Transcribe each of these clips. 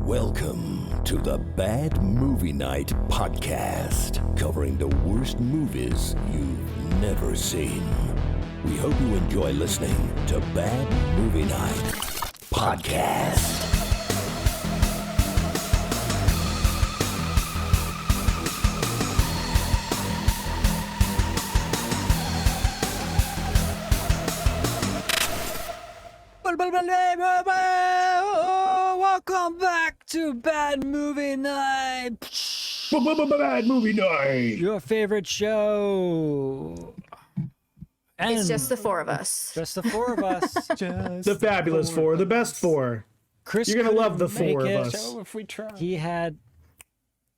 Welcome to the Bad Movie Night podcast, covering the worst movies you've never seen. We hope you enjoy listening to Bad Movie Night podcast. Welcome back to Bad Movie Night. Bad Movie Night. Your favorite show. And It's just the four of us. just the four of us. The fabulous four, the best four. Chris, You're gonna love the couldn't four make of it. us. If we try. He had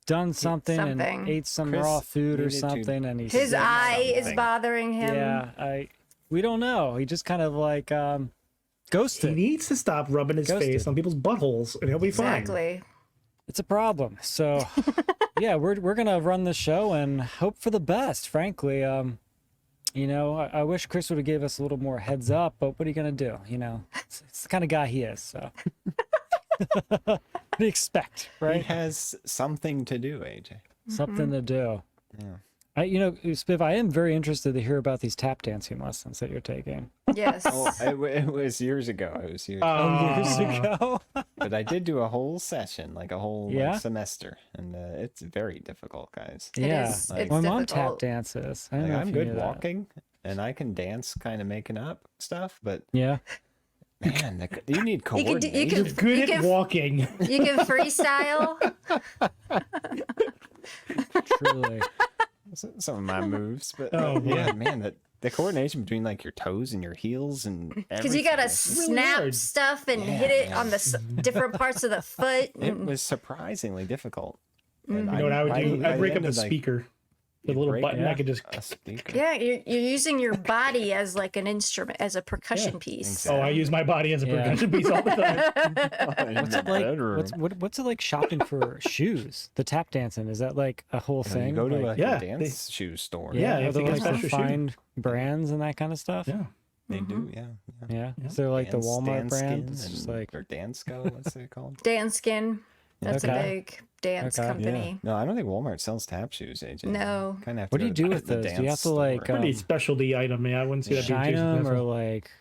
done something and Something. ate some Chris raw food or needed to- something, and he's His sick. eye is something. bothering him. Yeah, we don't know. He just kind of like He ghosted. needs to stop rubbing his Ghosted. face on people's buttholes, and he'll be fine. Exactly. It's a problem. So, yeah, we're gonna run the show and hope for the best. Frankly, I wish Chris would have gave us a little more heads up, but what are you gonna do? It's the kind of guy he is. So, what do you expect, He right? has something to do, AJ. Something to do. Yeah. Spiv, I am very interested to hear about these tap dancing lessons that you're taking. Yes. Well, it was years ago. It was years Years ago. ago. But I did do a whole session, like a whole Yeah? semester. And it's very difficult, guys. Yeah, is. Like- It's my mom tap difficult. dances. I don't Like, know if I'm you good knew that. walking, and I can dance kind of making up stuff. But, Yeah. man, you need You can coordination. do- Good You at can- walking. You can freestyle. Truly. Some of my moves. But, Oh, yeah, man, the coordination between, like, your toes and your heels and Because you gotta everything. snap hard. stuff and Yeah, hit it man. on the different parts of the foot. It was surprisingly difficult. And You know what I would do? I'd break up ended, the like, speaker. The little break button it? I could just. a speaker. Yeah, you're using your body as like an instrument, as a percussion piece. exactly. Oh, I use my body as a Yeah. percussion piece all the time. What's What's it like? What's it like shopping for shoes? The tap dancing, is that like a whole You thing? go to Like, a Yeah, dance shoe store. Yeah, you are have to there get like special shoe. refined brands and that kind of stuff? Yeah. They do. Yeah. Yeah. Is there like the Walmart brand? Danskin It's just and- like or Dansco. What's it called? Danskin. That's a Okay. big dance Okay. company. No, I don't think Walmart sells tap shoes, AJ. No. Kind of have to What do you go do to with the those? Do you dance have to, like, store. Pretty specialty item. Yeah, I wouldn't see that being shine too them or successful. like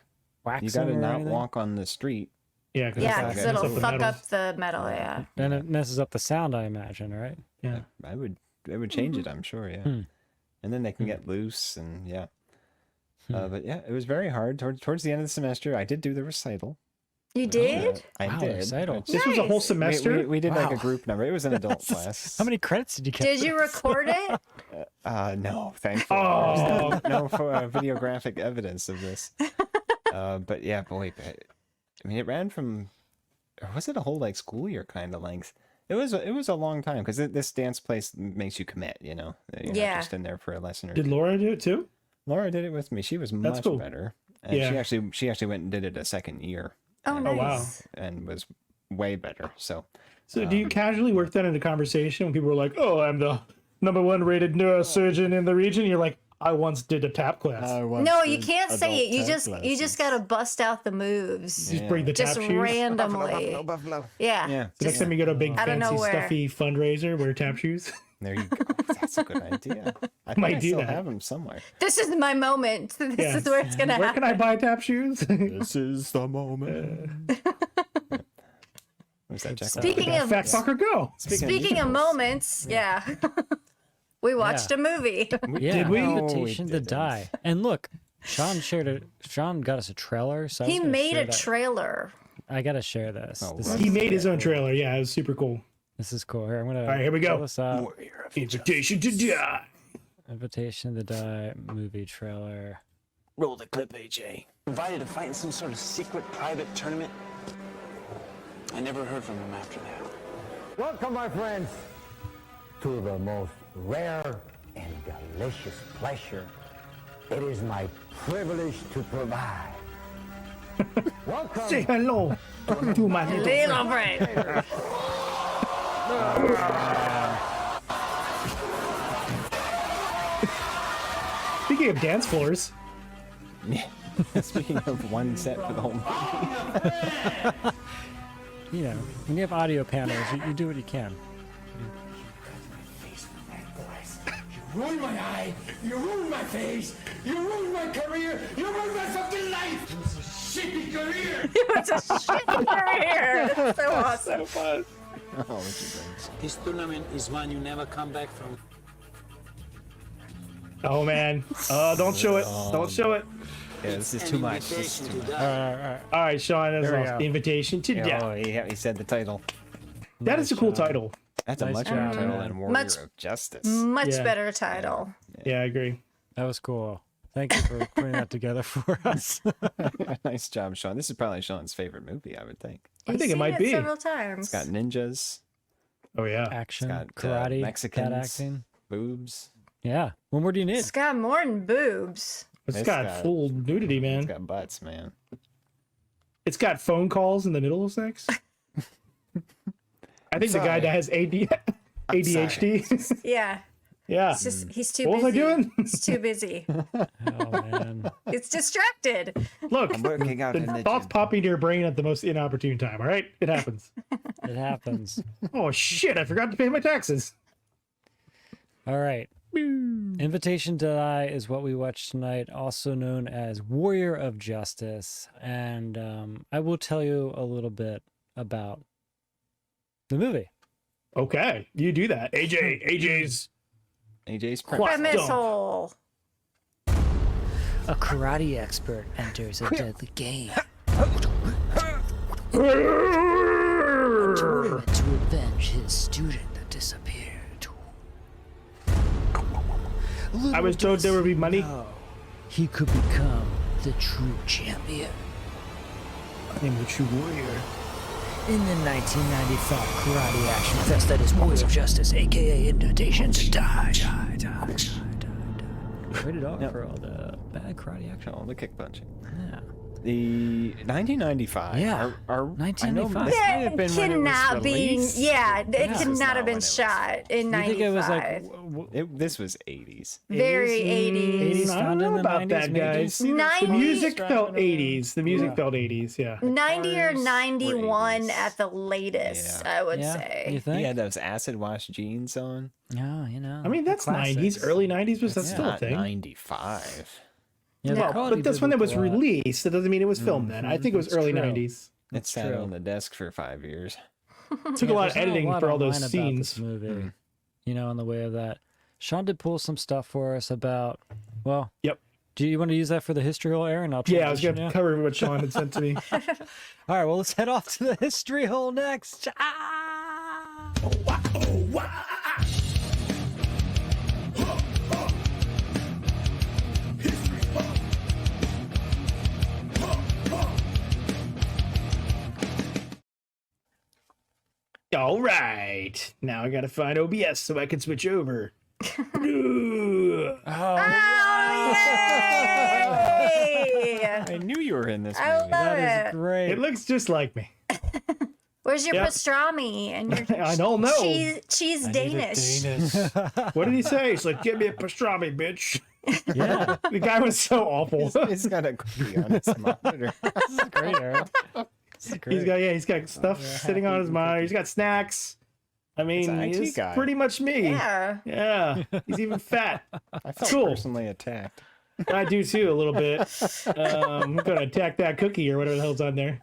wax You got to them or not anything? walk on the street. Yeah, because Yeah, Okay. because Mess it'll up the fuck metals. up the metal. Yeah. And it messes up the sound, I imagine, right? Yeah. They would change it, I'm sure. Yeah. Hmm. And then they can get loose and yeah. But yeah, it was very hard. Towards the end of the semester, I did do the recital. You did? I Wow, did. recital. which- This was a whole Nice. semester. We did like a Wow. group number. It was an adult class. How many credits did you get? Did you record it? No, thankfully. Oh. There's no videographic evidence of this. But yeah, boy, I mean, it ran from, or was it a whole like school year kind of length? It was a long time because this dance place makes you commit. You're not Yeah. just in there for a lesson or Did two. Laura do it too? Laura did it with me. She was much cool. better, and Yeah. she actually went and did it a second year. Oh, and, nice. wow. and was way better. So So do you casually work that into conversation when people are like, "Oh, I'm the #1 rated neurosurgeon in the region"? You're like, "I once did a tap class." No, you can't say it. You just gotta bust out the moves. Just bring the tap Just shoes. randomly. Yeah. yeah, The next time you go to a big Out of fancy nowhere. stuffy fundraiser, wear tap shoes. there you go. That's a good idea. I think Might I do still that. have them somewhere. This is my moment. This Yeah. is where it's gonna Where happen. can I buy tap shoes? This is the moment. Where's that Jack? Speaking That of fat fucker go. speaking of moments, yeah. We watched a movie. Yeah, Did we? Invitation to didn't. Die. And look, Sean got us a trailer. So I was He gonna made share a that. trailer. I gotta share this. Oh, This, wow. is, He made his own trailer. Yeah, it was super cool. this is cool. Here, I'm gonna. All right, here we go. pull this up. Invitation to die. Invitation to Die movie trailer. Roll the clip, AJ. Invited to fight in some sort of secret private tournament. I never heard from him after that. Welcome, my friends, to the most rare and delicious pleasure it is my privilege to provide. Welcome. Say hello to my little Little brain. Speaking of dance floors, Speaking of one set for the whole movie. you know, when you have audio panels, you do what you can. You ruined my eye, you ruined my face, you ruined my career, you ruined my fucking life! It was a shitty career! It's a shit career. That's so awesome. Oh, what you think? This tournament is one you never come back from. Oh man. Don't show it. Don't show it. Yeah, this is too much. This is too much. All right, Sean, that's There we awesome. go. The Invitation to Death. Oh, he said the title. That is a cool title. That's a Nice much job, better title man. than Warrior Much- of Justice. Much Yeah. better title. Yeah, I agree. That was cool. Thank you for putting that together for us. Nice job, Sean. This is probably Sean's favorite movie, I would think. I You've think it seen might be. several times. It's got ninjas, Oh yeah. Action, got, karate, Mexicans. cat acting. boobs. Yeah. What more do you need? It's got more than boobs. It's It's got got- full nudity, man. It's got butts, man. It's got phone calls in the middle of sex. I think the guy sorry. that has ADHD. Yeah. Yeah. It's just he's too What was I busy. doing? He's too busy. Oh man. It's distracted. Look, I'm working out in the the thoughts gym. pop into your brain at the most inopportune time. All right, it happens. It happens. Oh shit! I forgot to pay my taxes. All right. Invitation to Die is what we watched tonight, also known as Warrior of Justice. And I will tell you a little bit about the movie. Okay, you do that. AJ's AJ's What? Premise Dump. hole. A karate expert enters a deadly game to avenge his student that disappeared. I was told there would be money. He could become the true champion. I'm the true warrior. In the 1995 karate action fest that is Warrior of Justice, aka Invitation to Die. Rated R for all the bad karate action. Oh, the kick punching. Yeah. The 1995. Yeah, I know 1995. this may have been when it was Cannot be. released. Yeah, it This was could not not have when been it was- shot in I think it was like '95. This was 80s. Very 80s. 80s. I found don't in know the about 90s, that, maybe? guys. The 90s. music felt Driving around. 80s. The music Yeah. felt 80s. Yeah. 90 or Cars were 91 80s. at the latest, Yeah. I would You say. think? He had those acid wash jeans on. Yeah, you know. I mean, that's classics. 90s, early 90s, but that's It's still a not thing. 95. Yeah, the No. quality But that's did when it look was a lot. released. That doesn't mean it was filmed then. I think it was That's early true. 90s. It sat true. on the desk for 5 years. Took a lot of There's not editing lot for all those online about scenes. this movie, you know, in the way of that. Sean did pull some stuff for us about, well, Yep. do you want to use that for the history hole, Aaron? I'll Yeah, I was transition going you. to cover what Sean had sent to me. All right, well, let's head off to the history hole next. Ah! All right. Now I got to find OBS so I can switch over. Ooh. Oh, yay! I knew you were in this I movie. love That is it. great. It looks just like me. Where's your Yep. pastrami and your I don't know. cheese Danish? What did he say? He's like, give me a pastrami, bitch. Yeah, The guy was so awful. He's got a cookie on his monitor. this is great, Aaron. This is great. He's got stuff sitting on his monitor. He's got snacks. I mean, an IT he's guy. pretty much me. Yeah. Yeah. He's even fat. I felt Cool. personally attacked. I do too, a little bit. I'm gonna attack that cookie or whatever the hell's on there.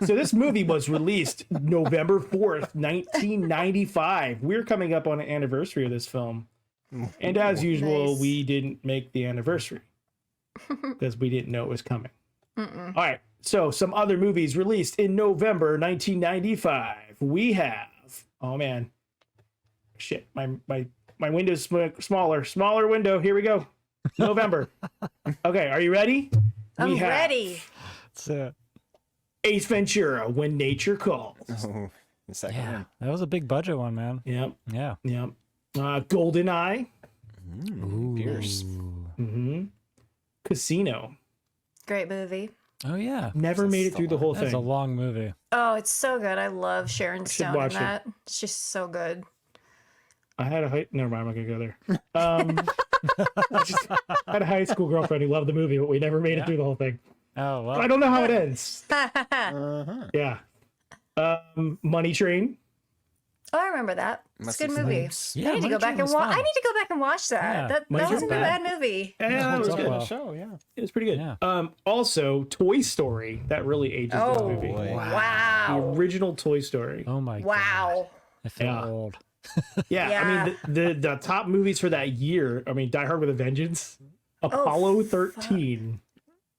So this movie was released November 4th, 1995. We're coming up on an anniversary of this film. And as usual, Nice. we didn't make the anniversary because we didn't know it was coming. All right. So some other movies released in November 1995. We have, oh man, shit, my window's smaller window. Here we go. November. Okay, are you ready? I'm We have ready. That's it. Ace Ventura, When Nature Calls. Oh, the second Yeah, one. that was a big budget one, man. Yep, Yeah. yep. GoldenEye. Pierce. Casino. Great movie. Oh yeah. Never made it through the whole That's a thing. long movie. Oh, it's so good. I love Sharon Stone in watch it. that. She's so good. I had a high, never mind, I'm not gonna go there. I had a high school girlfriend who loved the movie, but we never made it through the whole thing. Oh I well. don't know how it ends. Uh-huh. Yeah. Money Train. Oh, I remember that. It's a good movie. Yeah, I need to Money go back Train and was watch. fun. I need to go back and watch that. Yeah, That Money wasn't a Train's bad movie. Yeah, that holds was up good. well. Show, yeah. It was pretty good. Yeah. Also, Toy Story. That really ages this Oh, movie. boy. The wow. original Toy Story. Oh my god. Wow. I feel Yeah. old. Yeah, I mean the top movies for that year. I mean, Die Hard with a Vengeance, Apollo 13.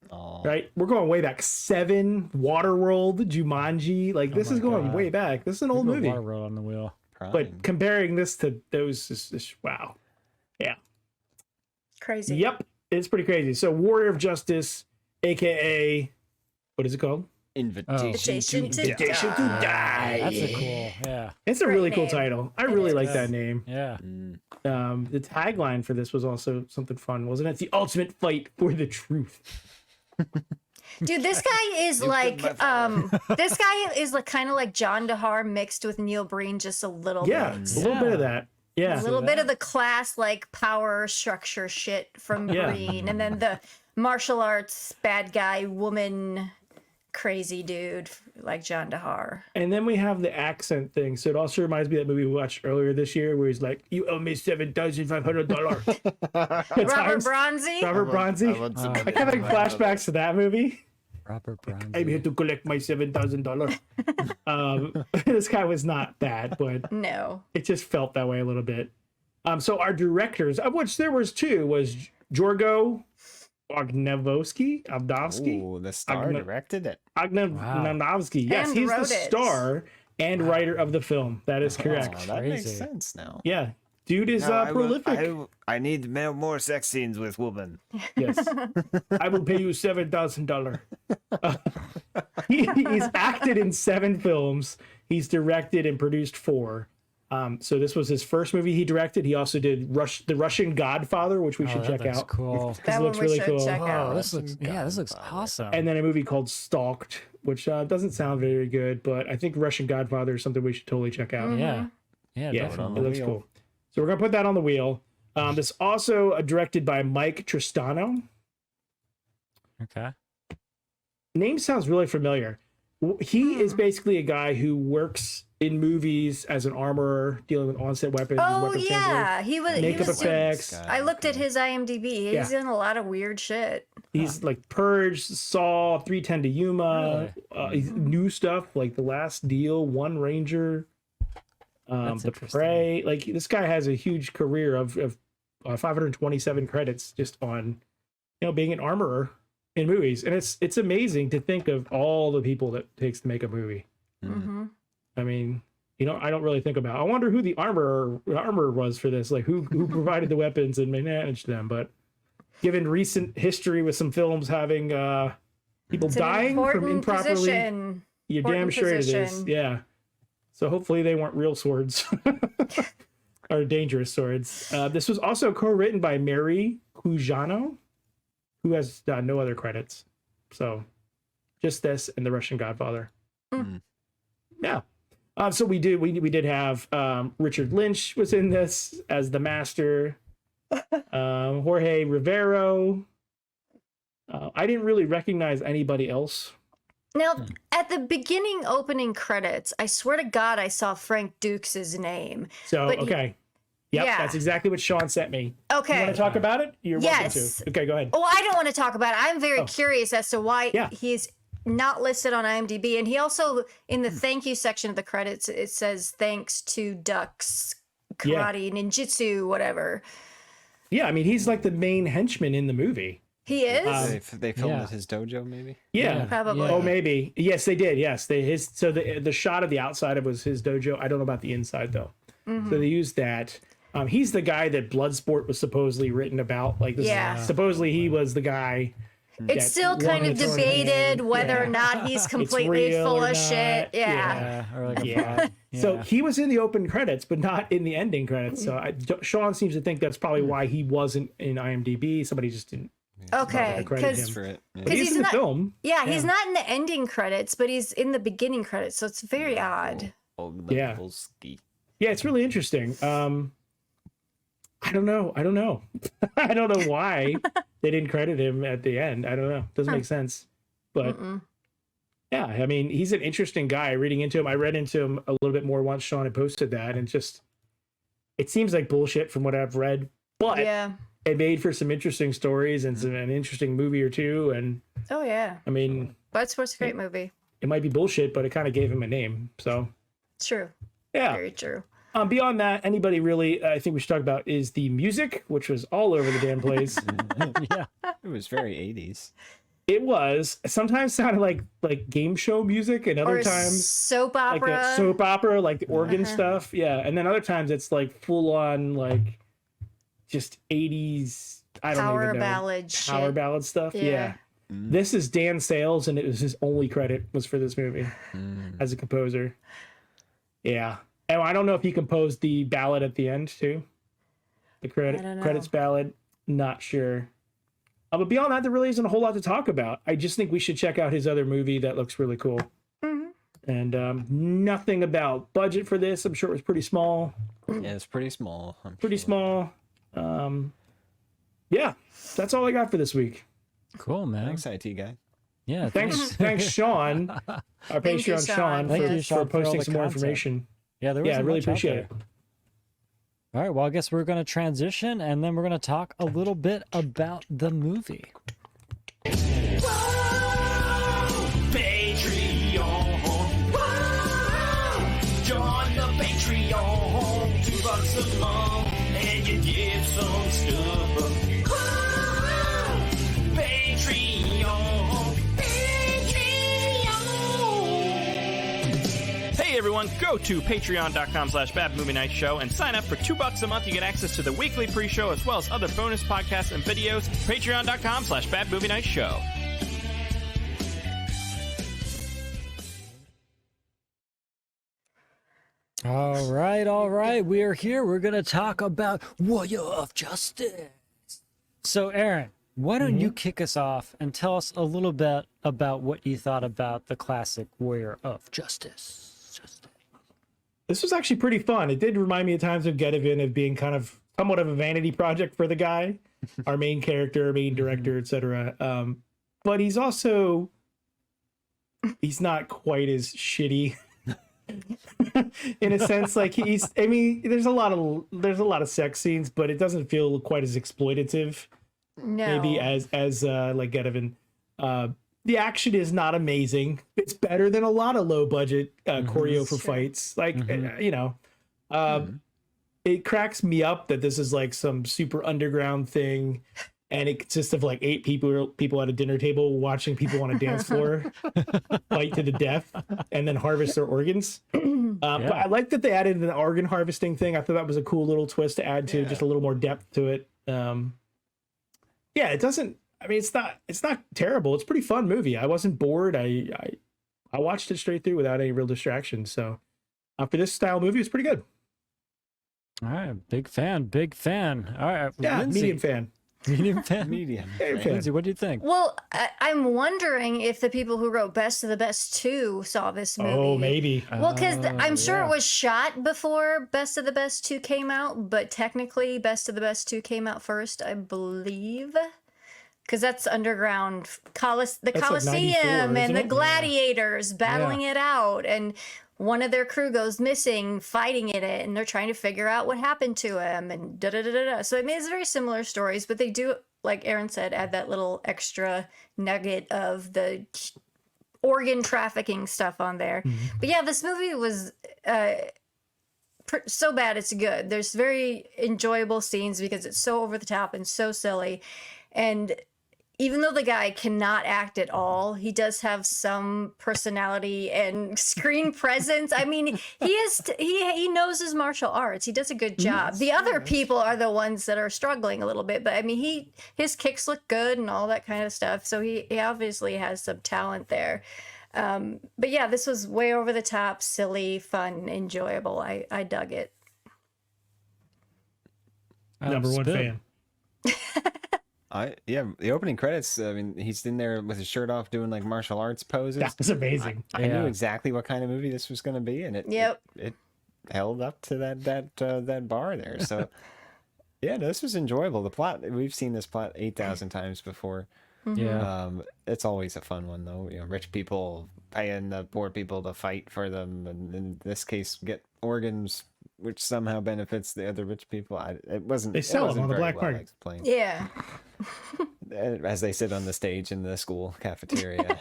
Oh, Right, we're going way back. 7, Waterworld, Jumanji. Like this my is going God. way back. This is an old Put movie. Waterworld on the wheel. Prime. But comparing this to those, is wow. Yeah. Crazy. Yep, it's pretty crazy. So Warrior of Justice, aka what is it called? Invitation to Invitation to Die. That's a cool. Yeah. It's a Great really cool name. title. I It really is. like that name. Yeah. The tagline for this was also something fun, wasn't it? The ultimate fight for the truth. Dude, this guy is like this guy is like kind of like John DeHar mixed with Neil Breen just a little Yeah, bit. a little bit of that. Yeah. A little bit of the class like power structure shit from Yeah. Breen, and then the martial arts bad guy woman crazy dude like John DeHar. And then we have the accent thing. So it also reminds me of that movie we watched earlier this year where he's like, "You owe me $7,500." Robert Bronzy. Robert Bronzy. I kept having flashbacks to that movie. Robert Brown. I'm here to collect my $7,000. This guy was that bad, but No. it just felt that way a little bit. So our directors, of which there was 2, was Jorgo Agnenovsky. Ooh, the star Agna- directed it. Agnenovsky. Yes, And he's the wrote it. star and writer of the film. That is correct. Oh, that makes Crazy. sense now. Yeah. Dude is prolific. I need more sex scenes with women. Yes. I will pay you $7,000. He's acted in 7 films. He's directed and produced 4. So this was his first movie he directed. He also did The Russian Godfather, which we should check That's out. cool. That it one looks we really should cool. check Oh, out. this looks awesome. And then a movie called Stalked, which doesn't sound very good, but I think Russian Godfather is something we should totally check out. yeah. Yeah, Yeah, definitely. it looks cool. So we're gonna put that on the wheel. This also directed by Mike Tristano. Okay. Name sounds really familiar. He is basically a guy who works in movies as an armorer, dealing with on-set weapons. Oh weapons yeah, he was. makeup he was doing- effects. I looked at his IMDb. He's in a lot of weird shit. He's like Purge, Saw, 310 to Yuma, he's new stuff like The Last Deal, One Ranger, That's The interesting. Prey. Like this guy has a huge career of 527 credits just on, being an armorer in movies, and it's amazing to think of all the people that it takes to make a movie. Mm-hmm. I mean, I don't really think about. I wonder who the armorer was for this, like who provided the weapons and managed them. But given recent history with some films having people It's an dying from important improperly, position. you're damn important sure it is. position. Yeah. So hopefully they weren't real swords or dangerous swords. This was also co-written by Mary Cujano, who has no other credits. So just this and The Russian Godfather. Yeah. So we did have Richard Lynch was in this as the master. Jorge Rivero. I didn't really recognize anybody else. Now, at the beginning opening credits, I swear to God, I saw Frank Dukes' name. So But okay. Yep, yeah. that's exactly what Sean sent me. You Okay. want to talk about it? You're Yes. welcome to. Okay, go ahead. Well, I don't want to talk about it. I'm very curious as to why Yeah. he's not listed on IMDb. And he also, in the thank you section of the credits, it says thanks to Ducks, Yeah. Karate, Ninjutsu, whatever. Yeah, I mean he's like the main henchman in the movie. He is? They filmed yeah. at his dojo, maybe. Yeah. Probably. Oh, maybe. Yes, they did. Yes, so the shot of the outside of was his dojo. I don't know about the inside though. Mm-hmm. So they used that. He's the guy that Bloodsport was supposedly written about. Like this Yeah. supposedly he was the guy. It's still kind of wanted to- debated whether Yeah. or not he's completely real full or of not. shit. Yeah. Yeah. Or like a Yeah. bot. So Yeah. he was in the open credits, but not in the ending credits. So Sean seems to think that's probably why he wasn't in IMDb. Somebody just didn't. Okay. credit Because him. For it. Yeah. But he's, he's in the not- film. yeah, he's not in the ending credits, but he's in the beginning credits. So it's very odd. Yeah. Lebowski. Yeah, it's really interesting. I don't know. I don't know why they didn't credit him at the end. I don't know. Doesn't make sense. But Yeah, I mean, he's an interesting guy. Reading into him, I read into him a little bit more once Sean had posted that, and just it seems like bullshit from what I've read, but Yeah. it made for some interesting stories and an interesting movie or two. And Oh yeah. I mean, Bloodsport's a great movie. it might be bullshit, but it kind of gave him a name. So It's true. yeah. Very true. Beyond that, anybody really, I think we should talk about is the music, which was all over the damn place. Yeah. It was very 80s. It was sometimes sounded like game show music, and other Or times soap like opera. a soap opera, like the organ stuff. Yeah, and then other times it's like full on like just 80s. I don't Power even know. ballad Power shit. ballad stuff. Yeah. Yeah. This is Dan Sales, and it was his only credit was for this movie as a composer. Yeah, and I don't know if he composed the ballad at the end too. The I don't know. credits ballad, not sure. But beyond that, there really isn't a whole lot to talk about. I just think we should check out his other movie that looks really cool. And nothing about budget for this. I'm sure it was pretty small. Yeah, it's pretty small. Pretty small. Yeah, that's all I got for this week. Cool, man. Thanks, IT guy. Yeah. Thanks, Sean, our Thank you, Patreon Sean. Sean, Thank for, you, Sean, for for all posting the some more content. information. Yeah, there was Yeah, I really appreciate it. All right, well, I guess we're going to transition and then we're going to talk a little bit about the movie. Patreon. Whoa! Join the Patreon. $2 a month and you get some stuff. Whoa! Patreon. Hey everyone, go to patreon.com/badmovienightshow and sign up for $2 a month. You get access to the weekly pre-show as well as other bonus podcasts and videos. Patreon.com/badmovienightshow. All right. We are here. We're going to talk about Warrior of Justice. So, Aaron, why don't you kick us off and tell us a little bit about what you thought about the classic Warrior of Justice? This was actually pretty fun. It did remind me at times of Gedivin of being kind of somewhat of a vanity project for the guy, our main character, main director, etc. But he's also not quite as shitty in a sense. Like I mean, there's a lot of sex scenes, but it doesn't feel quite as exploitative. No. Maybe as like Gedivin. The action is not amazing. It's better than a lot of low budget choreo for fights. Like you know, it cracks me up that this is like some super underground thing, and it consists of like 8 people at a dinner table watching people on a dance floor fight to the death and then harvest their organs. But I like that they added an organ harvesting thing. I thought that was a cool little twist to add to just a little more depth to it. Yeah, it doesn't. I mean, it's not terrible. It's a pretty fun movie. I wasn't bored. I watched it straight through without any real distractions. So for this style movie, it's pretty good. All right, big fan. All right, Yeah, Lindsay, medium fan. Medium fan. Medium. Medium fan. Lindsay, what do you think? Well, I'm wondering if the people who wrote Best of the Best 2 saw this movie. Oh, maybe. Well, because I'm sure yeah. it was shot before Best of the Best 2 came out, but technically Best of the Best 2 came out first, I believe. Because that's underground, the like Coliseum 94, and isn't the it? gladiators battling it out. And one of their crew goes missing fighting in it, and they're trying to figure out what happened to him and da-da-da-da-da. So I mean, it's very similar stories, but they do, like Aaron said, add that little extra nugget of the organ trafficking stuff on there. But yeah, this movie was so bad it's good. There's very enjoyable scenes because it's so over the top and so silly. And even though the guy cannot act at all, he does have some personality and screen presence. I mean, he knows his martial arts. He does a good job. The other people are the ones that are struggling a little bit, but I mean, his kicks look good and all that kind of stuff. So he obviously has some talent there. But yeah, this was way over the top, silly, fun, enjoyable. I dug it. Number one Spin. fan. The opening credits. I mean, he's in there with his shirt off, doing like martial arts poses. That was amazing. I Yeah. knew exactly what kind of movie this was going to be, and it held up to that bar there. So yeah, no, this was enjoyable. The plot, we've seen this plot 8,000 times before. Yeah. It's always a fun one though. You know, rich people paying the poor people to fight for them, and in this case, get organs, which somehow benefits the other rich people. It wasn't. They sell it them wasn't on the very black well market. explained. Yeah. As they sit on the stage in the school cafeteria.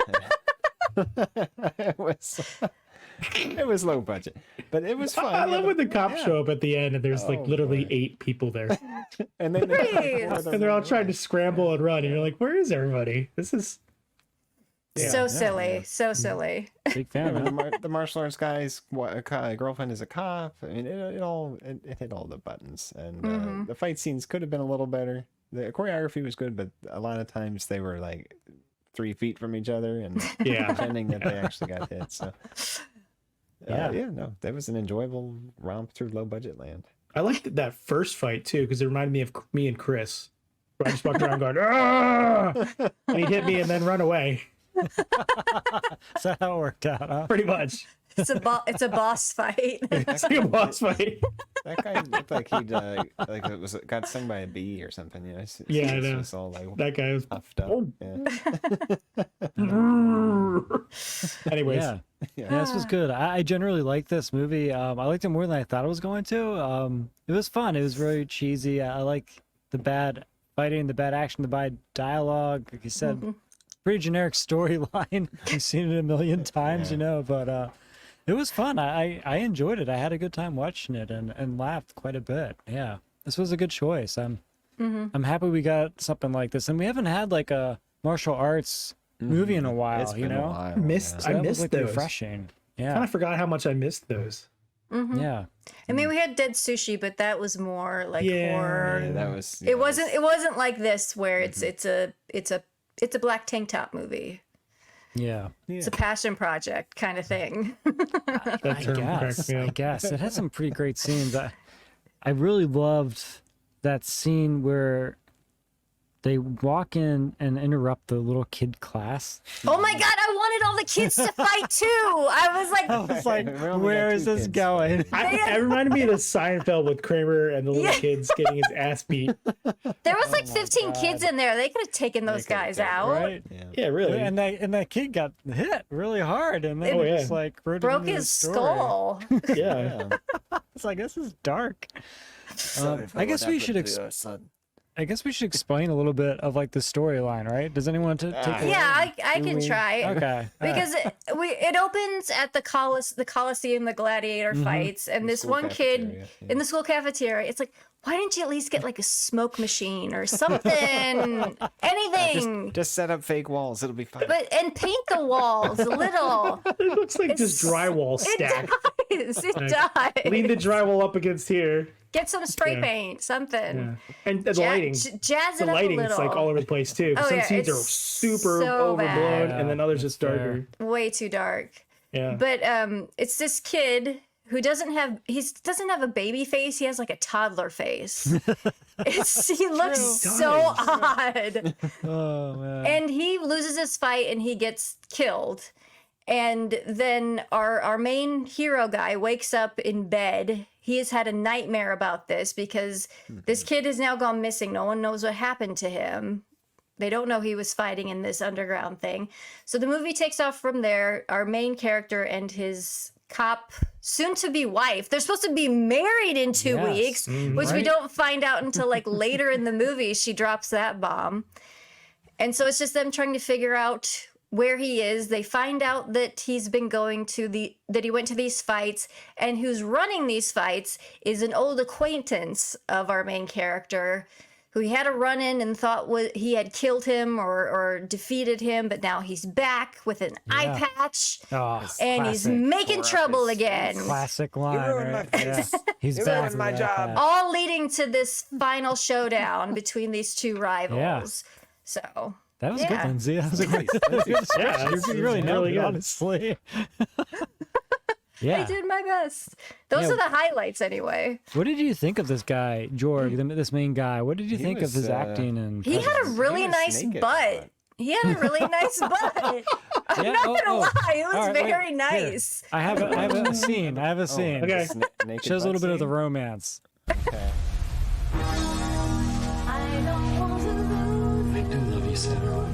It was low budget, but it was fun. I love when the cops Yeah. show up at the end and there's like literally 8 people there. And then And they're all trying to scramble and run. And you're like, where is everybody? This is. So silly. So silly. Big fan. Man. the martial arts guy's girlfriend is a cop. I mean, it hit all the buttons, and the fight scenes could have been a little better. The choreography was good, but a lot of times they were like 3 feet from each other and pretending that they actually got hit. So that was an enjoyable romp through low budget land. I liked that first fight too because it reminded me of me and Chris. Where I just walked around going, "Ah!" and he'd hit me and then run away. So how it worked out, huh? Pretty much. It's a boss fight. It's like a boss fight. That guy looked like he'd like it got stung by a bee or something. You know? Yeah, I It know. was all like That guy was. puffed up. Oh. Yeah. Anyways, Yeah, this was good. I generally like this movie. I liked it more than I thought I was going to. It was fun. It was very cheesy. I like the bad fighting, the bad action, the bad dialogue. Like you said, pretty generic storyline. You've seen it a million times, you know, but it was fun. I enjoyed it. I had a good time watching it and laughed quite a bit. Yeah, this was a good choice. I'm happy we got something like this, and we haven't had like a martial arts movie in a while. It's You been a know, while, Missed- So I that was missed like those. refreshing. kind Yeah, of forgot how much I missed those. yeah. I mean, we had Dead Sushi, but that was more like horror. Yeah, that was. It wasn't like this where it's a black tank top movie. Yeah. It's a passion project kind of thing. That term cracked me I up. guess it had some pretty great scenes. I really loved that scene where they walk in and interrupt the little kid class. Oh my god, I wanted all the kids to fight too. I was like, It's like, We only where got is 2 this kids. going? It reminded me of the Seinfeld with Kramer and the little kids getting his ass beat. there was like 15 kids in there. They could have taken those guys out. Right? Yeah, really. And that kid got hit really hard, and then Oh, it's yeah. like wrote it Broke into the his story. skull. Yeah. It's like, this is dark. I guess we should. I guess we should explain a little bit of like the storyline, right? Does anyone take? Yeah, I can try. Okay. Because it opens at the Coliseum, the gladiator fights, and this school one kid cafeteria, yeah. in the school cafeteria. It's like, why didn't you at least get like a smoke machine or something, anything? Just set up fake walls. It'll be fine. And paint the walls a little. It looks like just drywall stacked. It does. It does. Lean the drywall up against here. Get some spray Yeah. paint, something. Yeah. And the Ja- lighting. jazz The it up a lighting's little. like all over the place too. 'Cause Oh, some yeah, scenes are it's super so overblown, bad. and then others just That's darker. Way too dark. Yeah. But it's this kid who doesn't have a baby face. He has like a toddler face. He looks so odd. Oh man. And he loses his fight and he gets killed. And then our main hero guy wakes up in bed. He has had a nightmare about this because this kid has now gone missing. No one knows what happened to him. They don't know he was fighting in this underground thing. So the movie takes off from there. Our main character and his cop soon-to-be wife. They're supposed to be married in 2 Yes. weeks, which we Right. don't find out until like later in the movie. She drops that bomb. And so it's just them trying to figure out where he is. They find out that he's been going to that he went to these fights, and who's running these fights is an old acquaintance of our main character who he had a run-in and thought he had killed him or defeated him, but now he's back with an eye patch, Oh, and he's classic. making trouble again. Classic line. ruined my right? face. Yeah. He's You back. ruined my with job. that. All leading to this final showdown between these two rivals. So That was Yeah. good, Lindsay. That was a great. Yeah, you it's really nailed really it, good. honestly. I Yeah. did my best. Those Yeah. are the highlights anyway. What did you think of this guy, Jorg, this main guy? What did you think of was, his acting and? He had a presence? really was nice naked, butt. He had a really nice butt. I'm Yeah, not gonna lie, it was All right, wait, very here. nice. I have a scene. I have a scene. Okay. Just naked Shows a little butt bit of the scene? romance. Okay. I do love you, Sarah.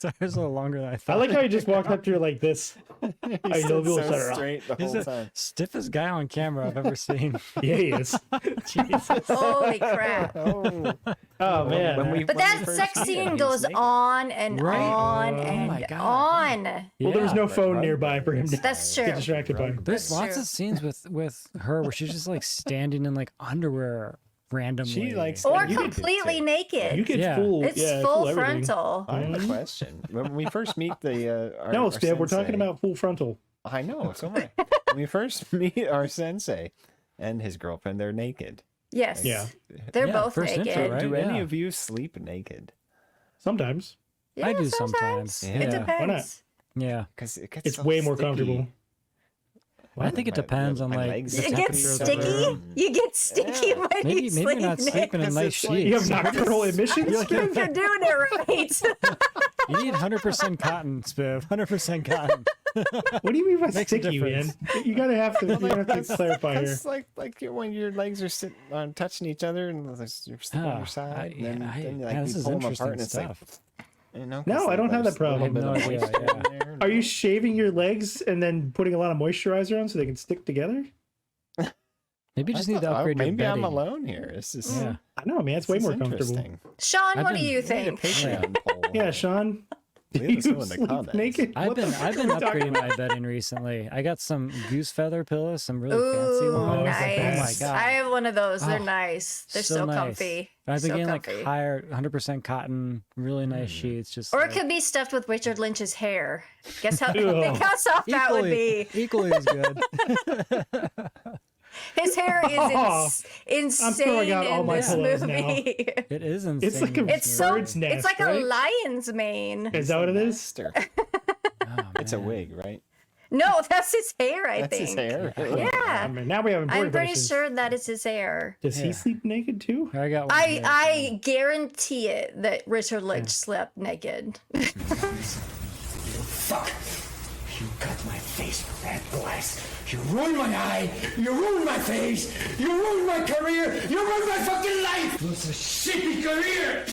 Sorry, it was a little longer than I I thought. like how he just walked up to her like this. He I know stood people so shut her off. straight the He's whole the time. stiffest guy on camera I've ever seen. Yeah, he is. Jesus. Holy crap. Oh, Oh man. But that sex scene goes on and Right. on Oh and my God. on. Well, there was no Yeah. phone nearby for him to That's true. get distracted by. There's That's lots true. of scenes with her where she's just like standing in like underwear randomly. She likes Or You could completely too. naked. You get Yeah. full. It's yeah, full everything. frontal. I have a question. When we first meet the No, our Steve, we're talking sensei- about full frontal. I know, so am I. When we first meet our sensei and his girlfriend, they're naked. Yes. Yeah. They're Yeah, both first naked. intro, right? Do any Yeah. of you sleep naked? Sometimes Yeah, I do sometimes. Yeah. It Why depends. not? Yeah. Because it gets it's so way more sticky. comfortable. I think it depends on my like legs the It temperature gets of the sticky. room. You get sticky when Maybe you maybe sleep you're not sleeping in Because nice it's like- You have sheets. nocturnal emissions. You're doing it right. You need 100% cotton, Spiv. 100% cotton. What do you mean by Makes a sticky, man? difference. You gotta have to. You gotta have to clarify here. That's like when your legs are sitting on touching each other and you're sitting on Ah, your side. and then yeah, like, this you is pull them interesting apart and it's stuff. like, you know. No, 'cause I don't have there's that problem. a little bit I of have no moisture idea, in there. Are you shaving your legs and then putting a lot of moisturizer on so they can stick together? Maybe you just need to upgrade your Maybe I'm bedding. alone here. It's just Yeah. I don't know, man. It's way more comfortable. Sean, I've what do been- you We need a think? Patreon poll. Yeah, Sean. Do Leave us you know in the sleep comments. naked? I've What the been fuck I've been are we talking upgrading about? my bedding recently. I got some goose feather pillows, some really fancy Ooh, ones. nice. Oh my god. I have one of those. They're Oh, nice. They're so, nice. comfy. I've been so getting comfy. like higher 100% cotton, really nice sheets. Just Or it like, could be stuffed with Richard Lynch's hair. Guess how, Ew. think how soft that would be. equally as good. His hair is insane throwing out all in my this pillows movie. now. It is insane. It's like a It's so. bird's nest. It's like right? a lion's mane. Is that what it is? Master. Oh, It's a man. wig, right? No, that's his hair. I That's think. his hair. Oh, Yeah, man. Now we have important I'm pretty questions. sure that is his hair. Does he Yeah. sleep naked too? I got one. here. I guarantee it that Richard Lynch slept naked. Fuck! You cut my face with that glass. You ruined my eye. You ruined my face. You ruined my career. You ruined my fucking life. It was a shitty career.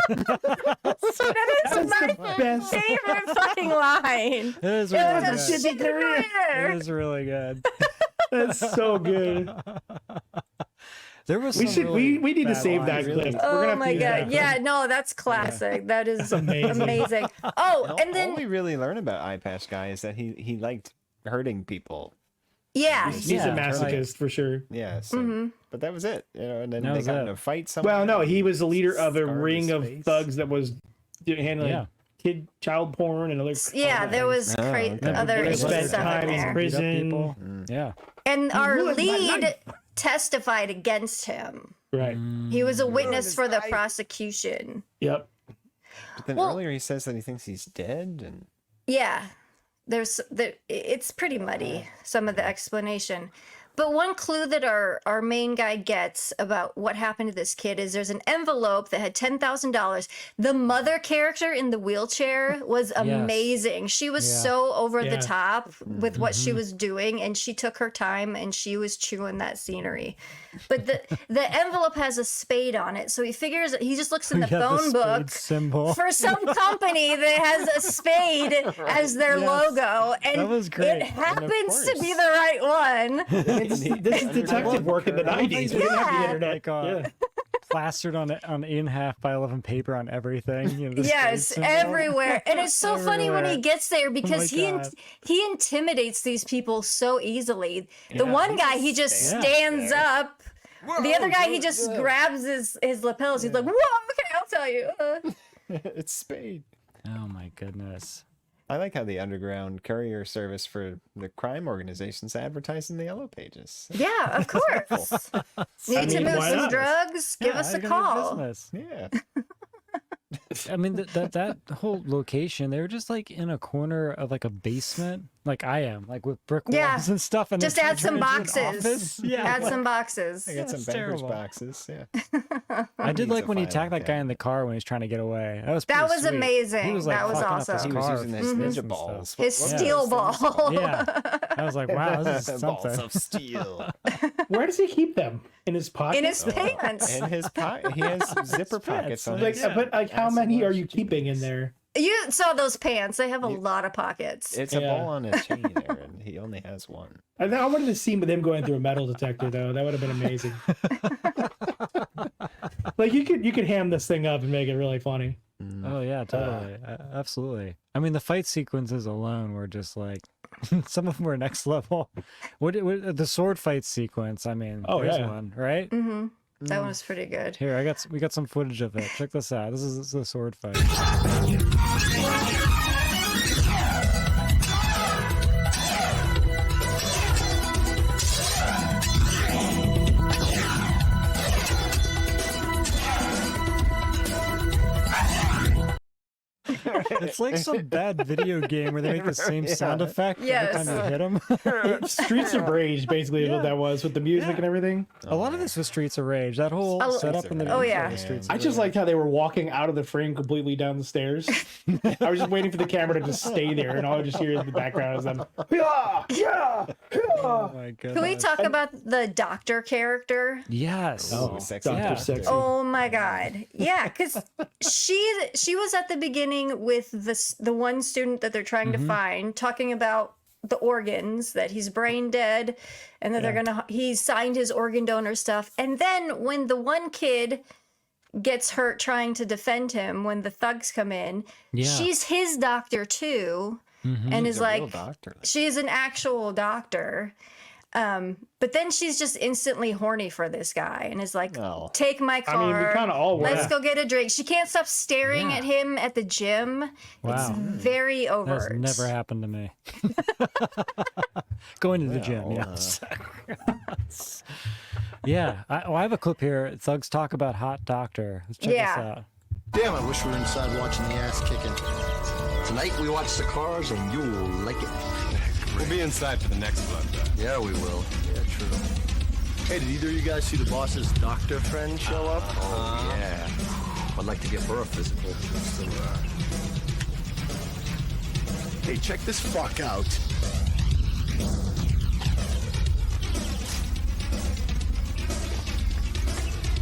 That is my Best. favorite fucking line. It is It really was a good. shitty career. It is really good. That's so good. There was We some should. really We need to bad save lines. that really. clip. We're Oh gonna have my to use god. that. Yeah, no, that's classic. That is amazing. amazing. Oh, and All then we really learn about Eye Patch Guy is that he liked hurting people. yeah, He's Yeah, a masochist for sure. Yeah. So, Mm-hmm. But that was it. You know, and then That they was got it. in a fight somewhere. Well, no, he was the leader of a Scarred his ring of face. thugs that was handling Yeah. child porn and other. yeah, there was Oh, okay. other They spent stuff time in in there. prison. Beat up people. Mm. Yeah. And our ruined my lead life. testified against him. Right. He was a witness his for the life. prosecution. Yep. But then Well- earlier he says that he thinks he's dead, and Yeah, it's pretty muddy, some of the explanation. But one clue that our main guy gets about what happened to this kid is there's an envelope that had $10,000. The mother character in the wheelchair was amazing. She was Yeah. so over the Yeah. top with what she was doing, and she took her time and she was chewing that scenery. But the envelope has a spade on it, so he figures he just looks in the We got phone spade book symbol. for some company that has a spade as their logo, and That was great. it happens to be course. the right one. This is detective work in the I love 90s. how We didn't have the Yeah. internet. Like, Yeah. plastered on in half by 11 paper on everything. You know, the Yes, spade symbol. everywhere. And it's so funny when he Everywhere. gets there because God. he intimidates these people so easily. The one guy, he just stands up. The other guy, he just grabs his lapels. He's like, "Whoa, okay, I'll tell you." it's Spade. Oh my goodness. I like how the underground courier service for the crime organizations advertised in the yellow pages. Yeah, of course. Need to mean, move why some not? drugs? Give Yeah, us I a got call. business. Yeah. I mean, that whole location, they were just like in a corner of like a basement, like I am, like with brick walls Yeah. and stuff. And Just then add some turned into an boxes. office. Yeah, Add like- some boxes. I got some That's bankers terrible. boxes. Yeah. I did Needs like a when he filing attacked that guy cabinet. in the car when he was trying to get away. That was That pretty was sweet. amazing. He was, like, That was fucking up awesome. his He was car using with his fists ninja and balls. stuff. His What steel was ball. Yeah, I was like, wow, this is balls something. of steel. Where does he keep them? In his pocket? In his pants. In his pocket, he has zipper pockets on like, his. but like, how many are you keeping in there? You saw those pants. They have a lot of pockets. It's a Yeah. ball on his chain there, and he only has one. I wanted to see them going through a metal detector though. That would have been amazing. Like you could ham this thing up and make it really funny. Oh yeah, totally, absolutely. I mean, the fight sequences alone were just like some of them were next level. What the sword fight sequence? I mean, Oh, there's yeah. one, right? Mm-hmm. That one was pretty good. Here, we got some footage of it. Check this out. This is the sword fight. It's like some bad video game where they make the same sound effect Yes. every time you hit them. Streets of Rage, basically, is what that was with the music and everything. A lot of this was Streets of Rage. That whole setup in the Oh, intro yeah. was Streets I of just Rage. liked how they were walking out of the frame completely down the stairs. I was just waiting for the camera to just stay there, and all I just hear in the background is them. Yeah, yeah, Oh yeah. my Can we goodness. talk about the doctor character? Yes. Oh, sexy. Dr. Yeah. Sexy. Oh my god. Yeah, because she was at the beginning with the one student that they're trying to find, talking about the organs, that he's brain dead, and that he signed his organ donor stuff. And then when the one kid gets hurt trying to defend him, when the thugs come in, Yeah. she's his doctor too, and is He's a real like, doctor. she's an actual doctor. But then she's just instantly horny for this guy and is like, Oh. take my car. I mean, we kind of all were. Let's go get a drink. She can't stop staring Yeah. at him at the gym. It's Wow. very That's overt. never happened to me. Going to the gym, yes. Yeah. I have a clip here. Thugs talk about Hot Doctor. Let's check this Yeah. out. Damn, I wish we were inside watching the ass kicking. Tonight we watch the cars and you'll like it. We'll be inside for the next bloodbath. Yeah, we will. Yeah, true. Hey, did either of you guys see the boss's doctor friend show up? Oh, yeah. I'd like to give her a physical. Hey, check this fuck out.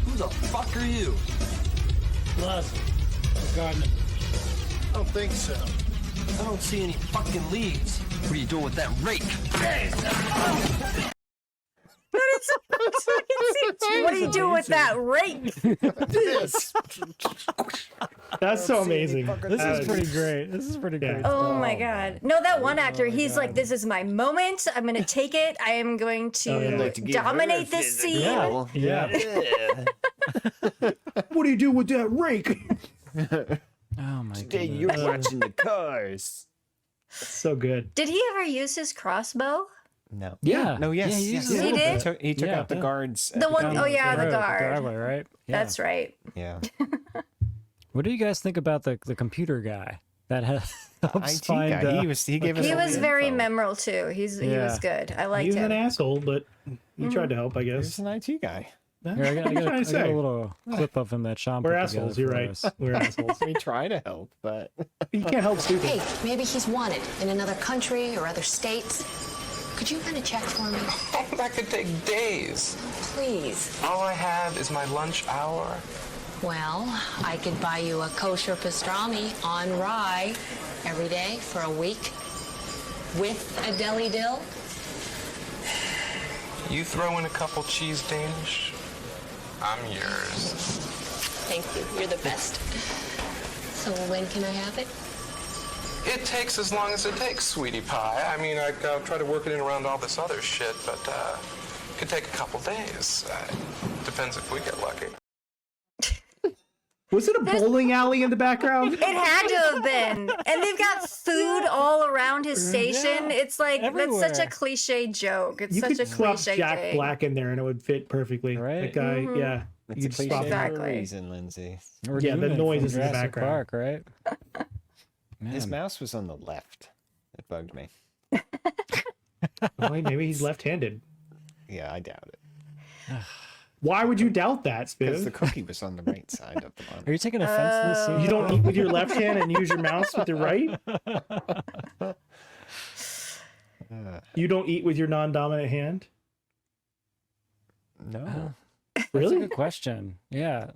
Who the fuck are you? Leslie, the gardener. I don't think so. I don't see any fucking leaves. What are you doing with that rake? What do you do with that rake? This. That's so amazing. This is pretty great. This is pretty great. Oh my god. No, that one actor, he's like, this is my moment. I'm going to take it. I am going to like to give her dominate a this scene. physical. Yeah. What do you do with that rake? Oh my Today goodness. you're watching the cars. So good. Did he ever use his crossbow? No. Yeah. No. Yes. Yeah, he yes. uses He it. did? He took Yeah, out the yeah. guards. The one, end oh of yeah, the Right, guard. driveway, right? Yeah. That's right. Yeah. What do you guys think about the computer guy that helps IT find? guy. He gave us. He all was the very info. memorable too. He was Yeah. good. I liked He's him. an asshole, but he tried to help, I He guess. was an IT guy. Here, I got, What are you trying to I got a say? little clip of him that Sean We're put assholes. together You're for right. us. We're assholes. We try to help, but You can't help stupid. Hey, maybe he's wanted in another country or other states. Could you run a check for me? That could take days. Please. All I have is my lunch hour. Well, I could buy you a kosher pastrami on rye every day for a week with a deli dill. You throw in a couple cheese Danish, I'm yours. Thank you. You're the best. So when can I have it? It takes as long as it takes, sweetie pie. I mean, I'll try to work it in around all this other shit, but it could take a couple days. Depends if we get lucky. Was it a bowling alley in the background? It had to have been. And they've got food all around his station. Yeah, It's like, that's such a everywhere. cliche joke. It's You such could a swap cliche Jack thing. Black in there and it would fit perfectly. Right? That guy, yeah. it's You a could cliche swap for Exactly. a reason, Lindsay. Or Yeah, the Newman noises from in the Jurassic background. Park, right? His Man. mouse was on the left. It bugged me. Oh, wait, maybe he's left-handed. Yeah, I doubt it. Why would you doubt that, Because the Spiv? cookie was on the right side of the Are bun. you taking offense to this scene? You don't eat with your left hand and use your mouse with the right? You don't eat with your non-dominant hand? No. That's Really? a good question. Yeah.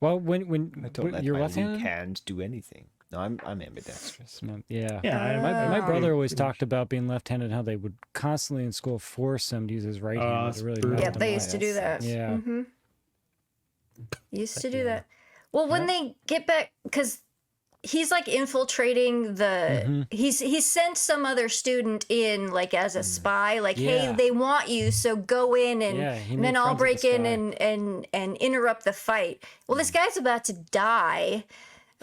Well, when I don't let you're my left-handed, weak hand do anything. No, I'm ambidextrous. Yeah. Yeah, My I- brother always pretty talked about being left-handed, how they would constantly in school force him to use his right hand. that's It really brutal. messed Yeah, him they up. used to do that. Yeah. Mm-hmm. Used to do that. Well, when they get back, because he's like infiltrating the. He's sent some other student in like as a spy. Like, hey, Yeah. they want you, so go in and, Yeah, he and made then I'll friends with break this in guy. and interrupt the fight. Well, this guy's about to die.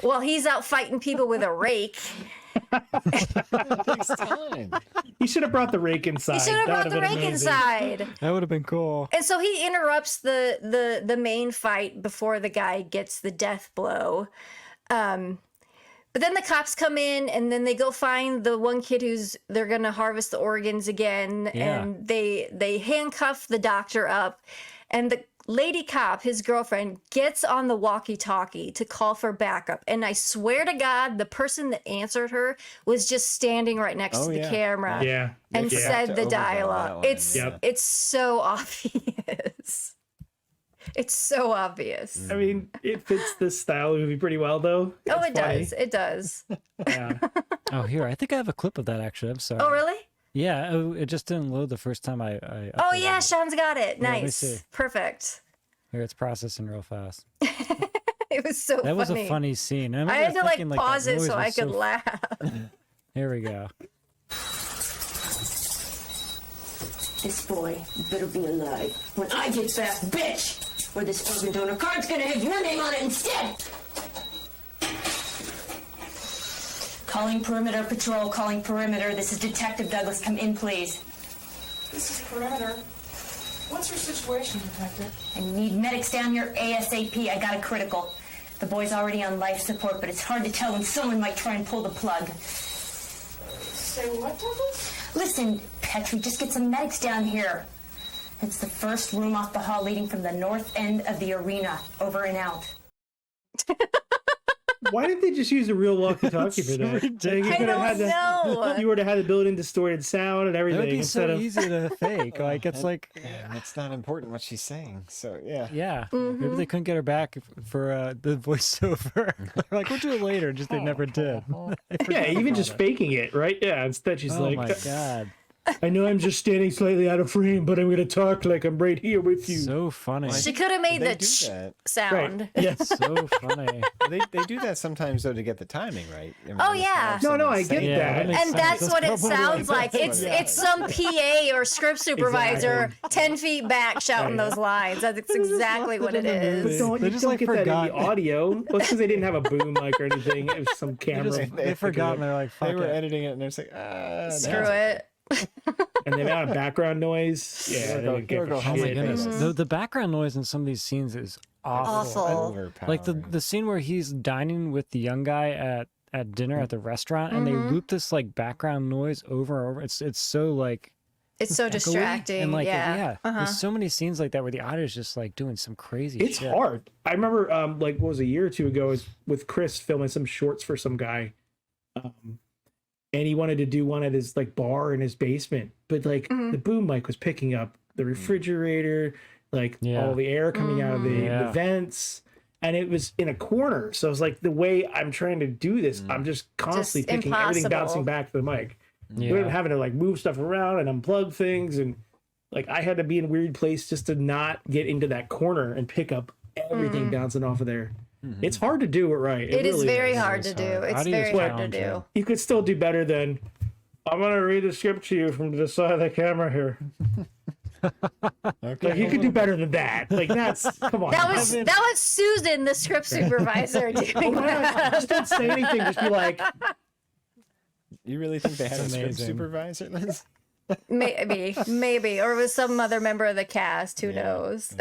While he's out fighting people with a rake. It takes time. He should have brought the rake inside. He should have That brought would've the been rake amazing. inside. That would have been cool. And so he interrupts the main fight before the guy gets the death blow. But then the cops come in and then they go find the one kid who's they're gonna harvest the organs again, Yeah. and they handcuff the doctor up, and the lady cop, his girlfriend, gets on the walkie-talkie to call for backup. And I swear to God, the person that answered her was just standing right next Oh, to the yeah. camera Yeah. and Yeah. said To the overhaul that dialogue. one, It's yeah. it's so obvious. It's so obvious. I mean, it fits this style of movie pretty well, though. Oh, It's it funny. does. It does. Yeah. Oh, here. I think I have a clip of that, actually. I'm sorry. Oh, really? Yeah. Oh, it just didn't load the first time I Oh, uploaded yeah. it. Sean's got it. Yeah, let me Nice. see. Perfect. Here, it's processing real fast. It was so That was funny. a funny scene. I had to like thinking, pause that it so noise I was could laugh. Here we go. This boy better be alive when I get back, bitch! Or this organ donor card's gonna have your name on it instead! Calling perimeter patrol, calling perimeter. This is Detective Douglas. Come in, please. This is Perimeter. What's your situation, Detective? I need medics down here ASAP. I got a critical. The boy's already on life support, but it's hard to tell when someone might try and pull the plug. Say what, Douglas? Listen, Petrie, just get some medics down here. It's the first room off the hall leading from the north end of the arena. Over and out. Why didn't they just use a real walkie-talkie for that? ridiculous. You I don't know. You would have had to build in distorted sound and That everything would be instead so of. easy to fake. Like, it's like, Yeah, it's not important what she's saying. So yeah. yeah. Mm-hmm. Maybe they couldn't get her back for the voiceover. They're like, we'll do it later. Just they never did. They Yeah, forgot even about just it. faking it, right? Yeah. Instead, she's Oh like, my god. I know I'm just standing slightly out of frame, but I'm going to talk like I'm right here with you. So funny. She could have made They the do ch that. sound. Right. Yeah. So funny. They do that sometimes though to get the timing right. I mean, Oh, they just yeah. have No, someone I get say Yeah, that. that makes And sense. that's what it probably sounds like. that's what It's some PA or script supervisor 10 feet back shouting those lines. That's exactly what it But is. don't, They you just, don't like, get that in forgot. the audio. Well, it's because they didn't have a boom mic or anything. It was some They, camera. just, they forgot and they're like, fuck They were it. editing it and they're just like, ah, Screw it. And the amount of background noise. Yeah, they didn't care for Oh my shit. goodness. Mm-hmm. The background noise in some of these scenes is awful. Awful. Like the scene where he's dining with the young guy at dinner at the restaurant and they loop this like background noise over and over. It's so like It's so echoey, distracting. and like yeah. there's so many scenes like that where the audio's just like doing some crazy It's shit. hard. I remember, like, what was it, a year or two ago, is with Chris filming some shorts for some guy, and he wanted to do one at his like bar in his basement, but like the boom mic was picking up the refrigerator, like Yeah. all the air coming out of the Yeah. vents, and it was in a corner. So it's like the way I'm trying to do this, I'm just constantly Just picking everything impossible. bouncing back to the mic. Yeah. We're having to like move stuff around and unplug things, and like I had to be in a weird place just to not get into that corner and pick up everything bouncing off of there. It's hard to do it right. It is really very is. hard to do. It's Audio's very hard to do. challenging. You could still do better than I'm gonna read the script to you from the side of the camera here. Like you could do better than that. Like that's come on. That was Susan, the script supervisor, doing that. Just don't say anything. Just be like, You really think they had a script amazing. supervisor, Liz? Maybe, or with some other member of the cast. Who knows?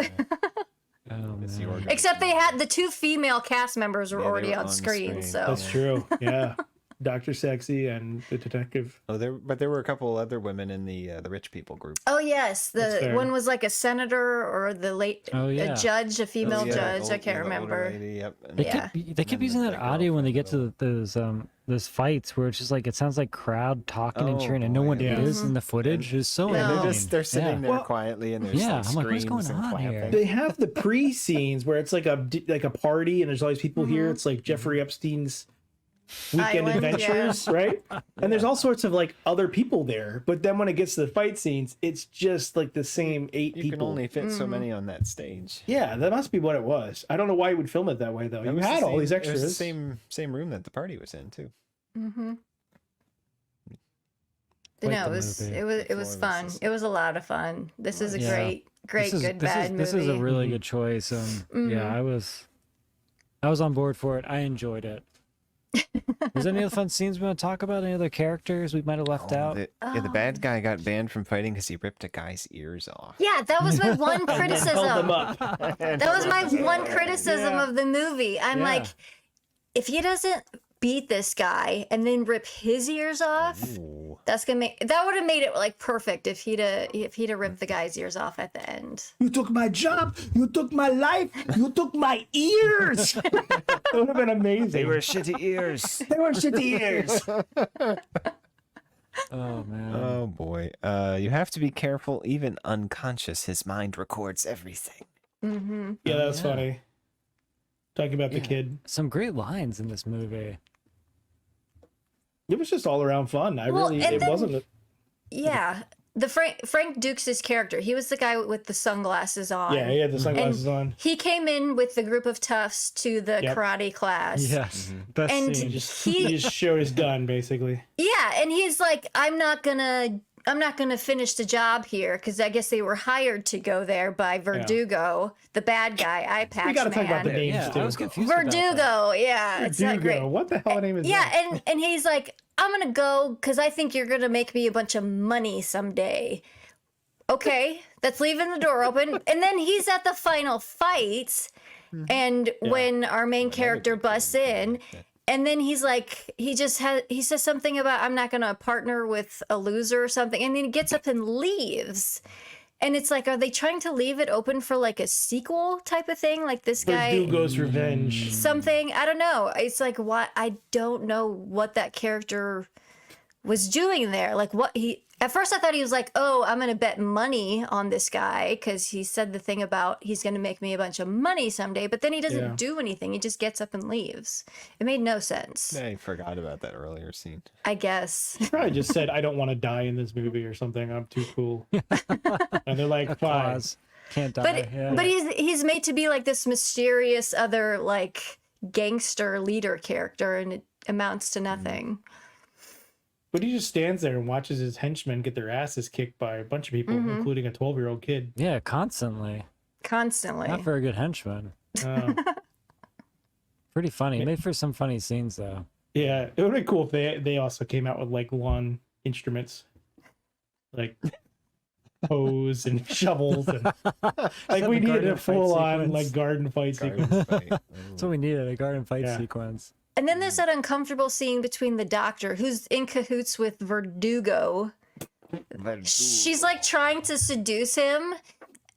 Oh, It's man. the organ. Except they had the two female cast members were Yeah, they already were on on the screen. screen. So that's true. Yeah, Dr. Sexy and the detective. Oh, there were a couple other women in the rich people group. Oh yes, That's the fair. one was like a senator or the late Oh, yeah. a judge, a female Oh, yeah, judge. old- I can't the older remember. lady, yep. and- They Yeah. keep they keep then using the that audio when they get girlfriend, to those fights where it's just like it sounds like crowd talking and Oh, cheering and no boy, one yeah. is in the footage. It's so Yeah, annoying. they're sitting Yeah. there Well, quietly and there's yeah, like I'm like, what's screams going and on here? clapping. They have the pre scenes where it's like a party and there's all these people here. It's like Jeffrey Epstein's weekend Island, adventures, right? And there's all sorts of like other people there. But then when it gets to the fight scenes, it's just like the same 8 You people. can only fit so many on that stage. Yeah, that must be what it was. I don't know why you would film it that way though. That You was the had all same- these it was extras. the same room that the party was in too. Mm-hmm. Quite No, the it was movie. it was fun. It was a lot of fun. This is a Yeah. great good bad movie. This is a really good choice. Yeah, I was on board for it. I enjoyed it. Was there any other fun scenes we want to talk about? Any other characters we might have left out? The bad guy got banned from fighting because he ripped a guy's ears off. Yeah, that was my one Held them criticism. up. That was my one criticism of the movie. I'm Yeah. like, if he doesn't beat this guy and then rip his ears off, that's gonna make that would have made it like perfect if he'd have ripped the guy's ears off at the end. You took my job. You took my life. You took my ears. That would have been amazing. They were shitty ears. They were shitty ears. Oh man. Oh boy. You have to be careful. Even unconscious, his mind records everything. Mm-hmm. Yeah, that was Yeah. funny. Talking about the Yeah. kid. Some great lines in this movie. It was just all around fun. Well, and It then- wasn't. Yeah, the Frank Dukes' character, he was the guy with the sunglasses on. Yeah, he had the sunglasses And on. He came in with the group of toughs to the Yep. karate class. Yes. Best And scene. He just showed his gun, basically. Yeah, and he's like, I'm not gonna finish the job here because I guess they were hired to go there by Verdugo, the bad guy, eye patch We got to man. talk about the names Yeah, too. I was confused about that. Verdugo, yeah, it's not great. Verdugo. What the hell name is Yeah, that? and he's like, I'm gonna go because I think you're gonna make me a bunch of money someday. Okay, that's leaving the door open. And then he's at the final fight, and when our main character busts in, and then he's like, he says something about I'm not gonna partner with a loser or something, and then he gets up and leaves. And it's like, are they trying to leave it open for like a sequel type of thing? Like this guy, Verdugo's Revenge. something, I don't know. It's like, what? I don't know what that character was doing there. Like at first I thought he was like, oh, I'm going to bet money on this guy because he said the thing about he's going to make me a bunch of money someday, but then he doesn't do anything. He just gets up and leaves. It made no sense, I forgot about that earlier scene. I guess. He probably just said, I don't want to die in this movie or something. I'm too cool. And they're like, fine. Clause. Can't die. But yeah. but he's made to be like this mysterious other like gangster leader character, and it amounts to nothing. But he just stands there and watches his henchmen get their asses kicked by a bunch of people, including a 12-year-old kid. Yeah, constantly. Constantly. Not very good henchman. Pretty funny. Made for some funny scenes though. Yeah, it would be cool if they also came out with like lawn instruments, like hoes and shovels, and like we needed a full-on like garden fight sequence. That's what we needed, a garden fight sequence. And then there's that uncomfortable scene between the doctor, who's in cahoots with Verdugo. She's like trying to seduce him,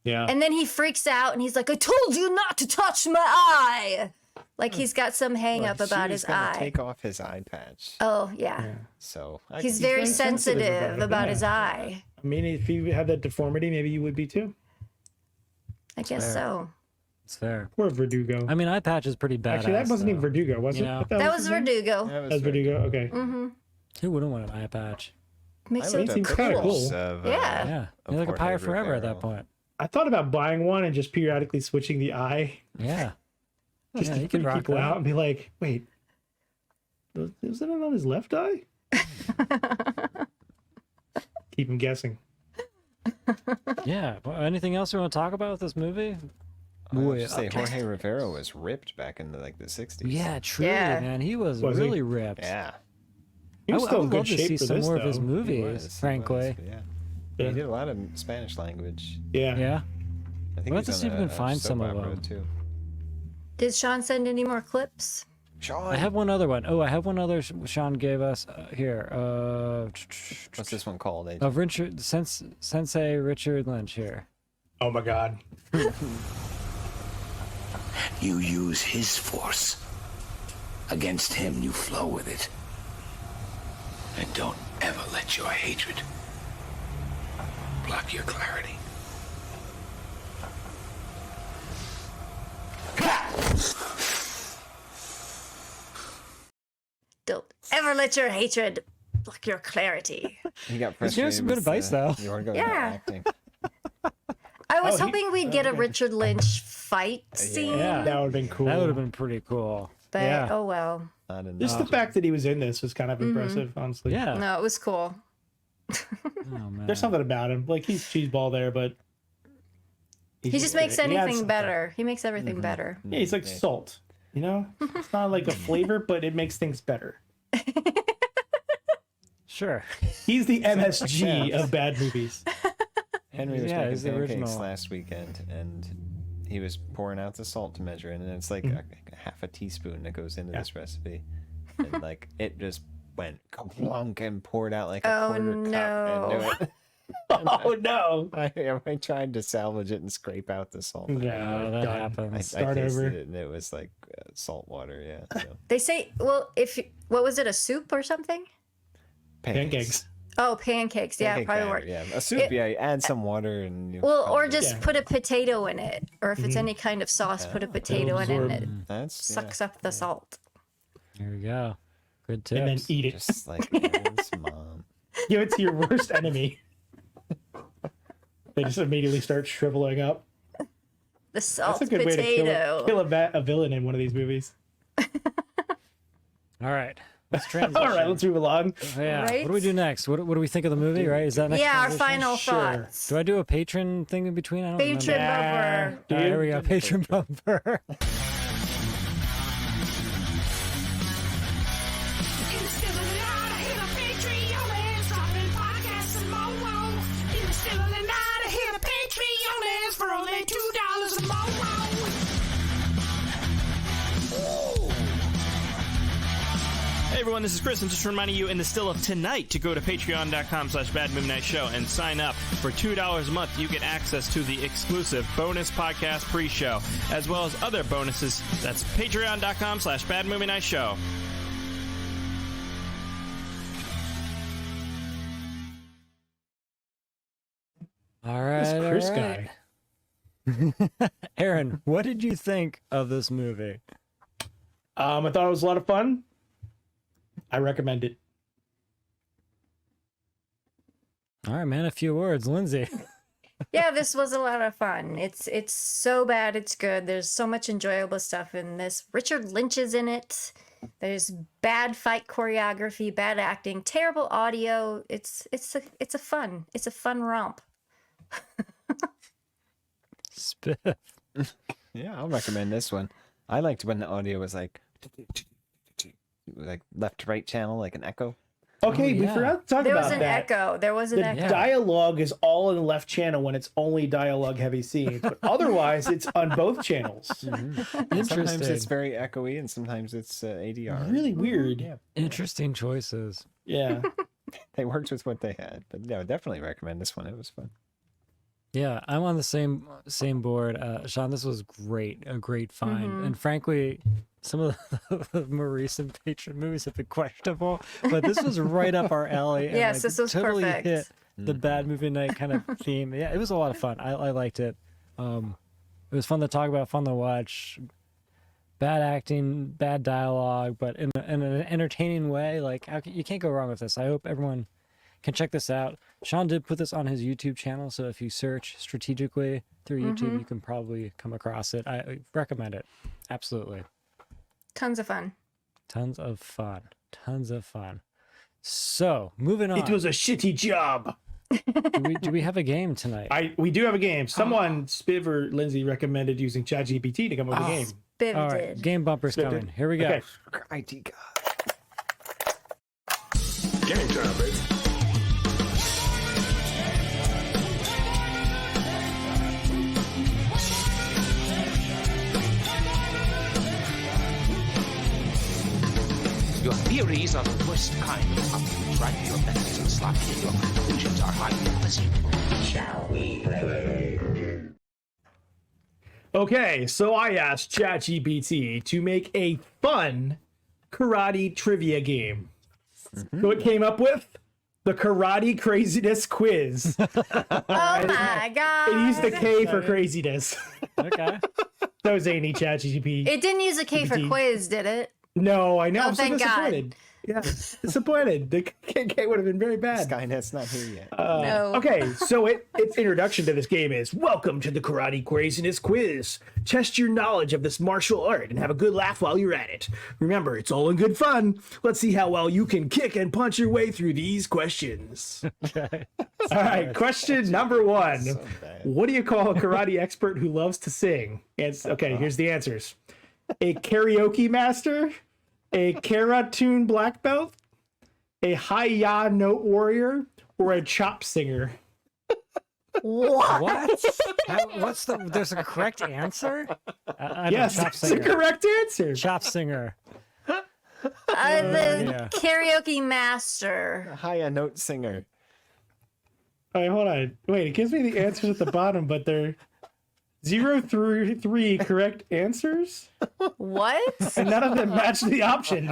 Yeah. and then he freaks out and he's like, I told you not to touch my eye. Like he's got some hang up about his eye. Take off his eye patch. Oh, yeah. So He's very sensitive about his eye. I mean, if you had that deformity, maybe you would be too. I guess so. It's fair. Poor Verdugo. I mean, eye patch is pretty badass. Actually, that wasn't even though. Verdugo, was You it? know? What the That hell was his name? Verdugo. That was Verdugo. Okay. Mm-hmm. Who wouldn't want an eye patch? Makes I it seems kind of cool. Yeah. Yeah, you're like a pirate forever at that point. I thought about buying one and just periodically switching the eye. Yeah. Just Yeah, to you can freak rock people that. out and be like, wait, was that on his left eye? Keep him guessing. Yeah. Well, anything else we want to talk about with this movie? I was just say Jorge Rivera was ripped back into like the 60s. Yeah, truly, Yeah. man. He was Was he? really ripped. Yeah. He was I still in would good love to shape see for some this, more of his though. movies, frankly. Yeah. Yeah. He did a lot of Spanish language. Yeah. Yeah. I think We'll have he's to see if on we can a find soap some of opera, them. too. Did Sean send any more clips? I have one other one. Oh, I have one other Sean gave us here. What's this one called? AJ? Of Richard Sensei Richard Lynch here. Oh my God. You use his force. Against him, you flow with it. And don't ever let your hatred block your clarity. Never let your hatred block your clarity. He got He's giving frustrated some good with, advice, though. Yorgo Yeah. acting. I was he- hoping we'd get a Richard Lynch fight scene, Yeah. That would have been cool. That would have been pretty cool. but yeah. oh well. Not enough. Just the fact that he was in this was kind of impressive, honestly. Yeah. No, it was cool. Oh, man. There's something about him. Like, he's cheeseball there, but He just makes he adds anything something. better. He makes everything better. Yeah, he's like salt. You know, it's not like a flavor, but it makes things better. Sure. He's the MSG of bad movies. Henry was Yeah, making he's the pancakes original. last weekend, and he was pouring out the salt to measure it, and it's like a half a teaspoon that goes into this recipe, and like it just went clunk and poured out like a Oh, quarter cup into it. Oh no! I tried to salvage it and scrape out the salt. Yeah, that done. I happens. Start tasted over. it, and it was like salt water. Yeah. So. They say, well, what was it, a soup or something? Pancakes. Oh, pancakes. Yeah, Pancake probably batter, worked. yeah. A soup, yeah. You add some water and. You Well, or probably- just put a potato in it, or if it's any kind of sauce, put a potato in it, and it That's sucks up the salt. There we go. Good tips. And then eat it. Just like Aaron's mom. Give it to your worst enemy. They just immediately start shriveling up. The salt That's a good way to potato. kill a villain in one of these movies. All right. Let's transition. All right, let's move along. Yeah. Right? What do we do next? What do we think of the movie? Right? Is that next? Yeah, our transition? final Sure. thoughts. Do I do a patron thing in between? I don't Patron remember. bumper. Do There you? we go. Patron bumper. Hey everyone, this is Chris. I'm just reminding you in the still of tonight to go to patreon.com/badmovienightshow and sign up. For $2 a month, you get access to the exclusive bonus podcast pre-show, as well as other bonuses. That's patreon.com/badmovienightshow. All right. This Chris all right. guy. Aaron, what did you think of this movie? I thought it was a lot of fun. I recommend it. All right, man. A few words, Lindsay. Yeah, this was a lot of fun. It's so bad it's good. There's so much enjoyable stuff in this. Richard Lynch is in it. There's bad fight choreography, bad acting, terrible audio. It's a fun romp. Spiff. Yeah, I'll recommend this one. I liked when the audio was like left to right channel, like an echo. Okay, we forgot to talk There about was an that. echo. There was an The echo. dialogue is all in the left channel when it's only dialogue heavy scenes, but otherwise it's on both channels. Sometimes it's very echoey, and sometimes it's ADR. Really weird. Yeah, Interesting choices. Yeah. they worked with what they had, but yeah, I definitely recommend this one. It was fun. Yeah, I'm on the same board. Sean, this was great, a great find. And frankly, some of the more recent patron movies have been questionable, but this was right up our alley. And Yes, this was totally perfect. hit the bad movie night kind of theme. Yeah, it was a lot of fun. I liked it. It was fun to talk about, fun to watch. Bad acting, bad dialogue, but in an entertaining way. Like, you can't go wrong with this. I hope everyone can check this out. Sean did put this on his YouTube channel, so if you search strategically through YouTube, you can probably come across it. I recommend it. Absolutely. Tons of fun. Tons of fun. Tons of fun. So, moving on. It was a shitty job. do we have a game tonight? We do have a game. Someone, Spiv or Lindsay, recommended using ChatGPT to come up with a game. Spiv All right, did. game bumper's Spiv coming. did. Here we go. Okay. ID God. Game time, baby. Your theories are the worst kind. Try your best and sloppy, and your conclusions are highly impossible. Shall we play? Okay, so I asked ChatGPT to make a fun karate trivia game. So it came up with the Karate Craziness Quiz. Oh my god. It used the K for craziness. Okay. That was zany, ChatGPT. It didn't use a K for quiz, did it? No, I know. Oh, I'm so thank God. disappointed. Yeah, disappointed. The KKK would have been very bad. Skynet's not here yet. No. Okay, so its introduction to this game is welcome to the Karate Craziness Quiz. Test your knowledge of this martial art and have a good laugh while you're at it. Remember, it's all in good fun. Let's see how well you can kick and punch your way through these questions. Okay. All right, question number 1. So bad. What do you call a karate expert who loves to sing? Okay, here's the answers. A karaoke master, a Karatun black belt, a Hi-Ya note warrior, or a chop singer? What? What's the? There's a correct answer. I know, Yes, chop that's the singer. correct answer. Chop singer. The Yeah. karaoke master. Hi-ya note singer. All right, hold on. Wait, it gives me the answers at the bottom, but they're 0 through 3 correct answers, What? and none of them match the options.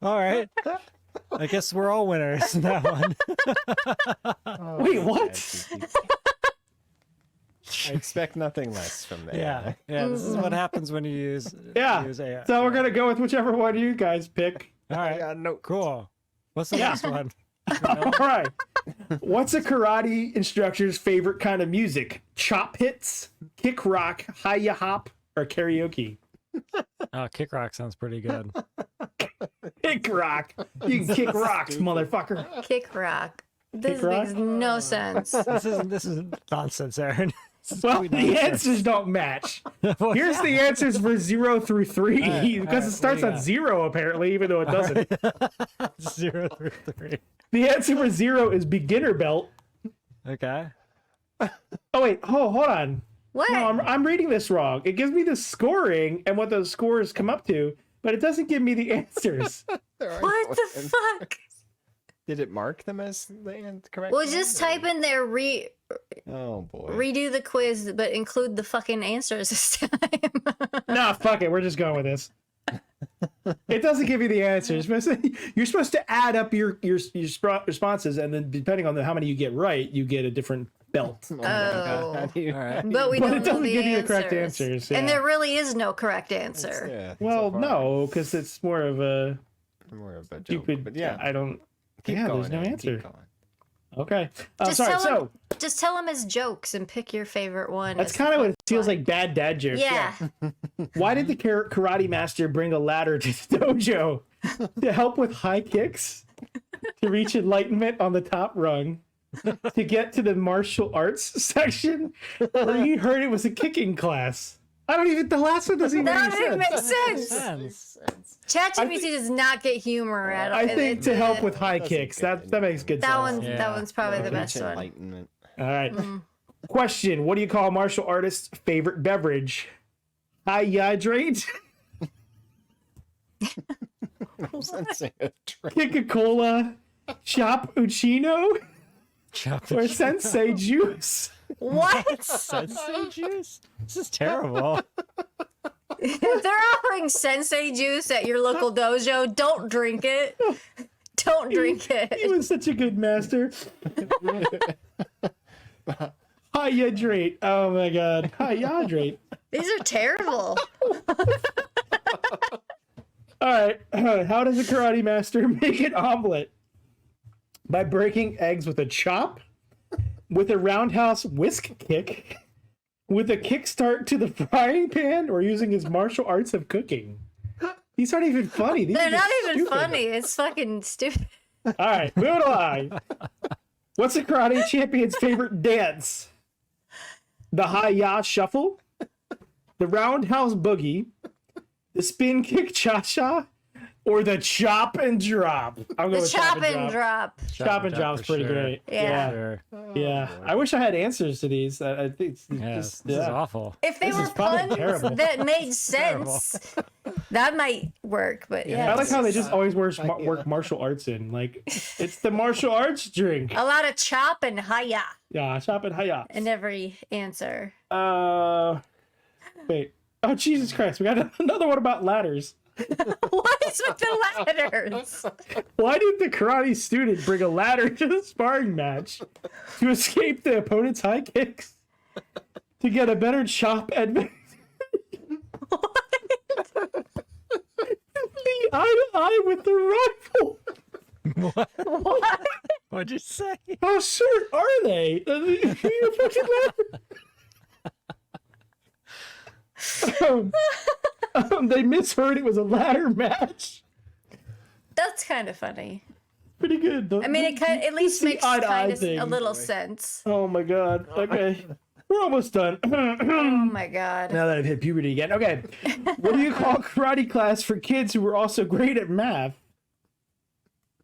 All right. I guess we're all winners in that one. Wait, what? I expect nothing less from that. Yeah. Yeah. This is what happens when you use. Yeah. Use AI. So we're gonna go with whichever one you guys pick. All right. Hi-ya note. Cool. What's the Yeah. next one? All right. What's a karate instructor's favorite kind of music? Chop hits, kick rock, hi-ya hop, or karaoke? Oh, kick rock sounds pretty good. Kick rock. You can kick rocks, motherfucker. Kick rock. This Kick rock? makes no sense. This isn't nonsense, Aaron. This is Well, complete the nonsense. answers don't match. Here's the answers for 0 through 3 right, because all right, it starts what do on you got? 0 apparently, even though it doesn't. 0 through 3. The answer for 0 is beginner belt. Okay. Oh wait, hold on. What? No, I'm reading this wrong. It gives me the scoring and what those scores come up to, but it doesn't give me the answers. What the fuck? Did it mark them as the correct? Well, just type in there Oh boy. redo the quiz, but include the fucking answers this time. Nah, fuck it. We're just going with this. It doesn't give you the answers. You're supposed to add up your responses, and then depending on how many you get right, you get a different belt. Oh. All right. But we But don't it know doesn't the give you the answers. correct answers, And yeah. there really is no correct answer. Yeah, Well, so far, no, because it's more of a more of a joke. stupid. But yeah, I don't. keep yeah, going. there's no Aaron, answer. Keep going. Okay. Just Sorry. tell him, So just tell him his jokes and pick your favorite one. that's as kind of what it opposed feels to- like. Bad dad jokes. Yeah. Why did the karate master bring a ladder to the dojo to help with high kicks, to reach enlightenment on the top rung, to get to the martial arts section, or he heard it was a kicking class? I don't even. The last one doesn't even That make didn't sense. make sense. ChatGPT does not get humor at all. I think to help with high Doesn't kicks. get That makes good that sense. one. Yeah. That one's probably the best Reach one. enlightenment. All right. Question: what do you call a martial artist's favorite beverage? Hydrate, Sensei a drink. Coca-Cola, Cappuccino, Chop or Sensei Juice? What? Sensei juice? This is terrible. If they're offering sensei juice at your local dojo, don't drink it. Don't drink He it. was such a good master. Hydrate. Oh my god. Hydrate. These are terrible. All right. How does a karate master make an omelet? By breaking eggs with a chop, with a roundhouse whisk kick, with a kickstart to the frying pan, or using his martial arts of cooking. These aren't even funny. These They're are just not even stupid. funny. It's fucking stupid. All right, moving along. What's a karate champion's favorite dance? The Hi-Ya shuffle, the roundhouse boogie, the spin kick cha-cha, or the chop and drop? I'm going The with chop and drop. Chop and drop's for pretty sure. great. Yeah. Sure. Yeah. I wish I had answers to these. I think it's Yeah, just, this is awful. If they This were is fucking puns terrible. that made sense, that might work. But yeah, I like how they just always work yeah. martial arts in. Like, it's the martial arts drink. a lot of chop and hiya Yeah, chop and hi-ya. in every answer. Wait. Oh, Jesus Christ. We got another one about ladders. What is with the letters? Why did the karate student bring a ladder to the sparring match? To escape the opponent's high kicks? To get a better chop advantage? standing eye to eye with the rifle. What? What'd you say? How short are they? You're fucking laughing. They misheard it was a ladder match. That's kind of funny. Pretty good. I mean, it at least makes eye-to-eye kind of thing. a little sense. Oh my god. Okay. We're almost done. Oh my god. Now that I've hit puberty again. Okay. What do you call karate class for kids who are also great at math?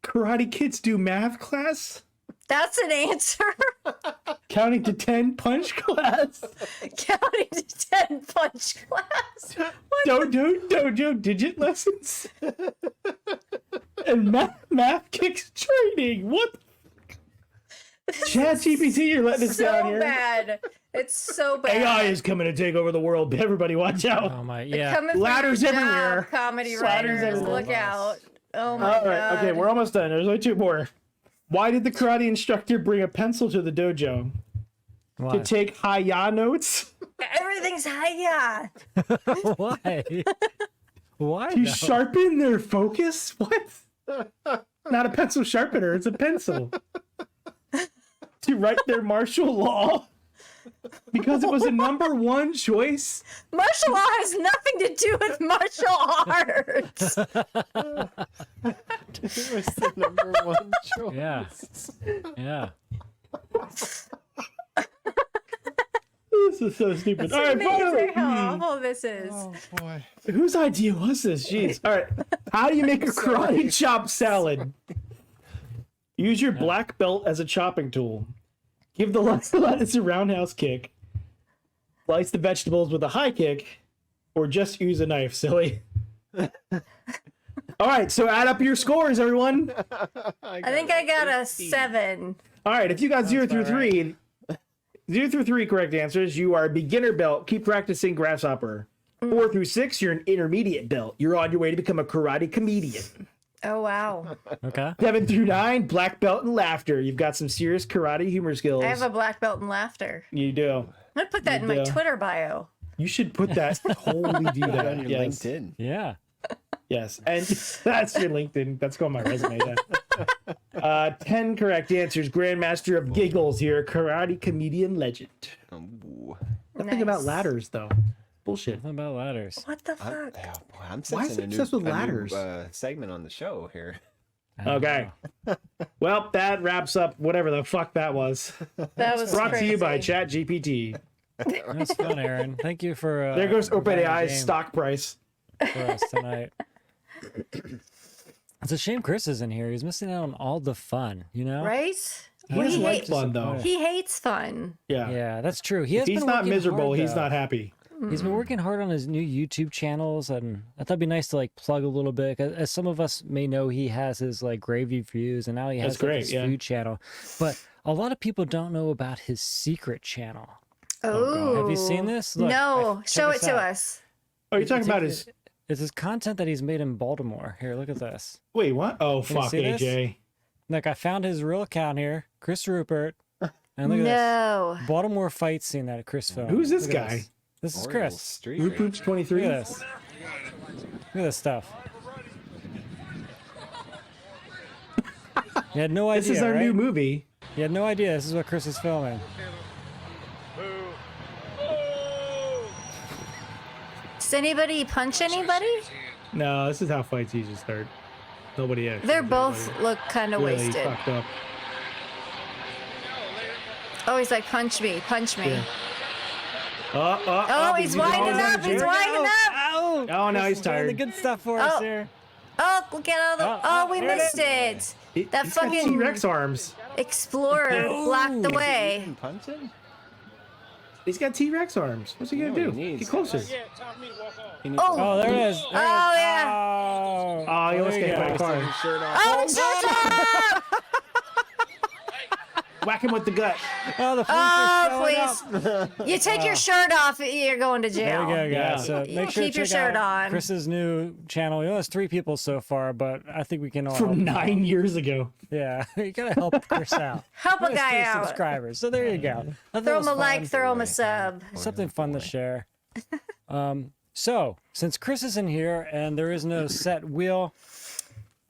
Karate kids do math class? That's an answer. Counting to 10 punch class? Counting to 10 punch class. Dojo digit lessons? And math kicks training. What? ChatGPT, you're letting us down So here. bad. It's so bad. AI is coming to take over the world. Everybody watch out. Oh my, They're yeah. coming for Ladders your job, everywhere. Comedy Ladders writers, everywhere. look out. Oh my All right, god. okay, we're almost done. There's only two more. Why did the karate instructor bring a pencil to the dojo? Why? To take hi-ya notes? Everything's hiya. Why? Why? To though? sharpen their focus? What? Not a pencil sharpener, it's a pencil. To write their martial law? Because it was a number one choice? Martial law has nothing to do with martial arts. It was the number one choice. Yeah. Yeah. This is so stupid. It's All right, amazing finally. how awful this is. Oh boy. Whose idea was this? Jeez. All right. How do you make a karate chop salad? Use your black belt as a chopping tool. Give the lettuce a roundhouse kick. Slice the vegetables with a high kick. Or just use a knife, silly. All right, so add up your scores, everyone. I think I got a 7. All right, if you got 0 through 3, 0 through 3 correct answers, you are a beginner belt. Keep practicing grasshopper. 4 through 6, you're an intermediate belt. You're on your way to become a karate comedian. Oh wow. Okay. 7 through 9, black belt in laughter. You've got some serious karate humor skills. I have a black belt in laughter. You do. I'm gonna put that in my Twitter bio. You should put that. Totally do that on your yes. LinkedIn. Yeah. Yes, and that's your LinkedIn. That's going on my resume. Yeah. 10 correct answers. Grandmaster of Giggles here, karate comedian legend. Ooh. Nothing about ladders though. Bullshit. Nothing about ladders. What the fuck? Oh, boy, I'm Why is sensing it obsessed with ladders? Segment on the show here. Okay. Well, that wraps up whatever the fuck that was. That was Brought to you by crazy. ChatGPT. That's fun, Aaron. Thank you for. There goes providing a OpenAI's game stock price. for us tonight. It's a shame Chris isn't here. He's missing out on all the fun, you know? Right? He Well, doesn't he like hates fun though. He hates fun. Yeah. Yeah, that's true. He If has he's been not working miserable, hard, he's though. not happy. He's been working hard on his new YouTube channels, and I thought it'd be nice to like plug a little bit. As some of us may know, he has his like gravy views, and now he has That's like, great, his yeah. food channel. But a lot of people don't know about his secret channel. Oh. Have you seen this? Look, No. check Show it this to out. us. Oh, you're talking It's- about it's- his. It's his content that he's made in Baltimore. Here, look at this. Wait, what? Oh, Can you fuck, see this? AJ. Look, I found his real account here, Chris Rupert. And look at No. this. Baltimore fight scene that Chris filmed. Who's this Look at guy? This is Oriole Chris. Street. Rupert's 23. Look at this. Look at this stuff. You had no idea. This is our right? new movie. You had no idea this is what Chris is filming. Does anybody punch anybody? No, this is how fights usually start. Nobody actually. They're did both anybody. look kind of really wasted. fucked up. Oh, he's like, punch me, punch me. Yeah. Oh, he's winding up, he's winding up. Oh, Oh, now he's doing the tired. good stuff for us Oh. here. Oh, look at all the. Oh, we there it missed is. it. That He's got fucking T-Rex arms. explorer blocked the way. Even punching? He's got T-Rex arms. What's he gonna You know do? what he needs. Get closer. He needs Oh. Oh, there it is. There it is. Oh, yeah. Oh, Oh, he almost there you got hit by a go. car. his shirt off. Oh, it's your turn! Whack him with the gut. Oh, the Oh, police are showing up. please. You take your shirt off, you're going to There jail. you go, guys. Yeah. So You make sure to keep your check shirt out on. Chris's new channel. He only has 3 people so far, but I think we can all help From him 9 years ago. out. Yeah, you gotta help Chris out. Help He a has guy 3 out. subscribers. So there you go. I thought Throw it him was a like, fun. throw him a sub. Something fun to share. So, since Chris isn't here and there is no set wheel,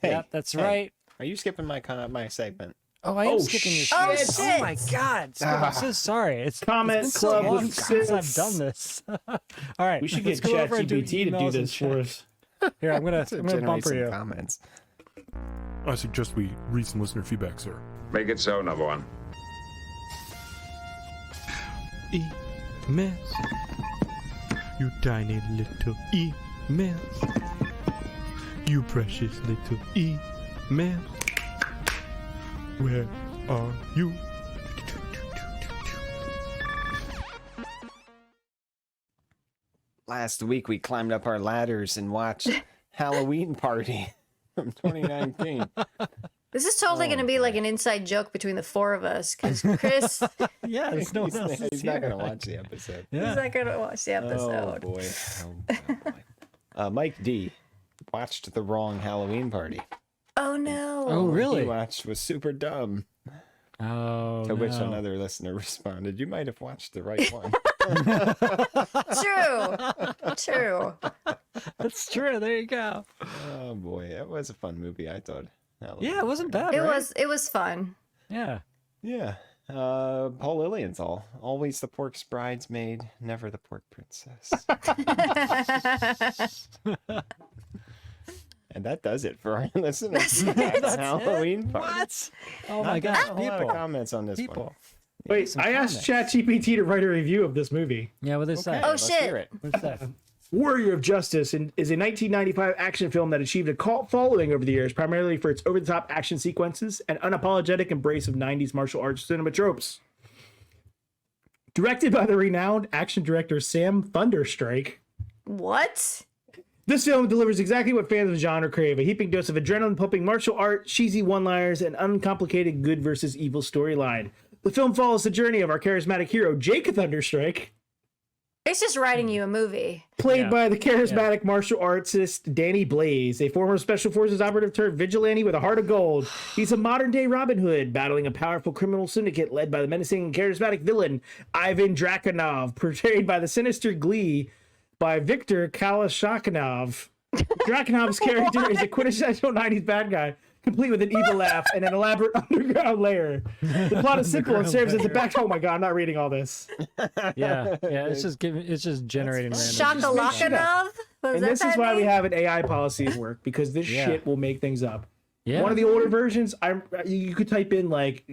Hey, yeah, that's hey, right. Are you skipping my segment? Oh, I am Oh, skipping your Oh, shit. shit. Oh my god. I'm so sorry. Comment it's been so Club long with since I've Sis. done this. All right. We should let's get go over and ChatGPT to do emails and this for chat. us. Here, I'm gonna Generate bumper some you. comments. I suggest we read some listener feedback, sir. Make it so, number one. Emails. You tiny little emails. You precious little emails. Where are you? Last week we climbed up our ladders and watched Halloween Party from 2019. This is totally Oh, going to be like an inside joke between the four of us because Chris, Yeah, there's no one else he's that's not here. going to watch the episode. he's not going to watch the Oh episode. boy. Oh, boy. Mike D watched the wrong Halloween Party. Oh no. Oh, really? He watched was super dumb. Oh, To which no. another listener responded, "You might have watched the right one." True. True. That's true. There you go. Oh boy, that was a fun movie. I thought. Halloween Yeah, it wasn't bad. It right? was fun. Yeah. Yeah. Paul Lilienthal, always the pork's bridesmaid, never the pork princess. And that does it for our listeners. That's Halloween Party. What? Oh Not my got gosh, a lot of people. comments on this one. People. Wait, some I asked comments. ChatGPT to write a review of this movie. Yeah, what is that? Oh, let's shit. hear it. What's that? Warrior of Justice is a 1995 action film that achieved a cult following over the years, primarily for its over-the-top action sequences and unapologetic embrace of 90s martial arts cinema tropes. Directed by the renowned action director Sam Thunderstrike, What? this film delivers exactly what fans of the genre crave: a heaping dose of adrenaline-pumping martial art, cheesy one-liners, and uncomplicated good versus evil storyline. The film follows the journey of our charismatic hero, Jake Thunderstrike, It's just writing you a movie. played Yeah. by the charismatic martial artist Danny Blaze, a former Special Forces operative turned vigilante with a heart of gold. He's a modern-day Robin Hood, battling a powerful criminal syndicate led by the menacing and charismatic villain Ivan Drakunov, portrayed by the sinister Glee by Viktor Kalashnikov. Drakunov's character is a quintessential 90s bad guy, complete with an evil laugh and an elaborate underground layer. The plot is simple and serves as a back. Oh my god, I'm not reading all this. Yeah, it's just generating random. Shakalakanov? And this is why we have an AI policy at work, because this Yeah. shit will make things up. Yeah. One of the older versions, you could type in like,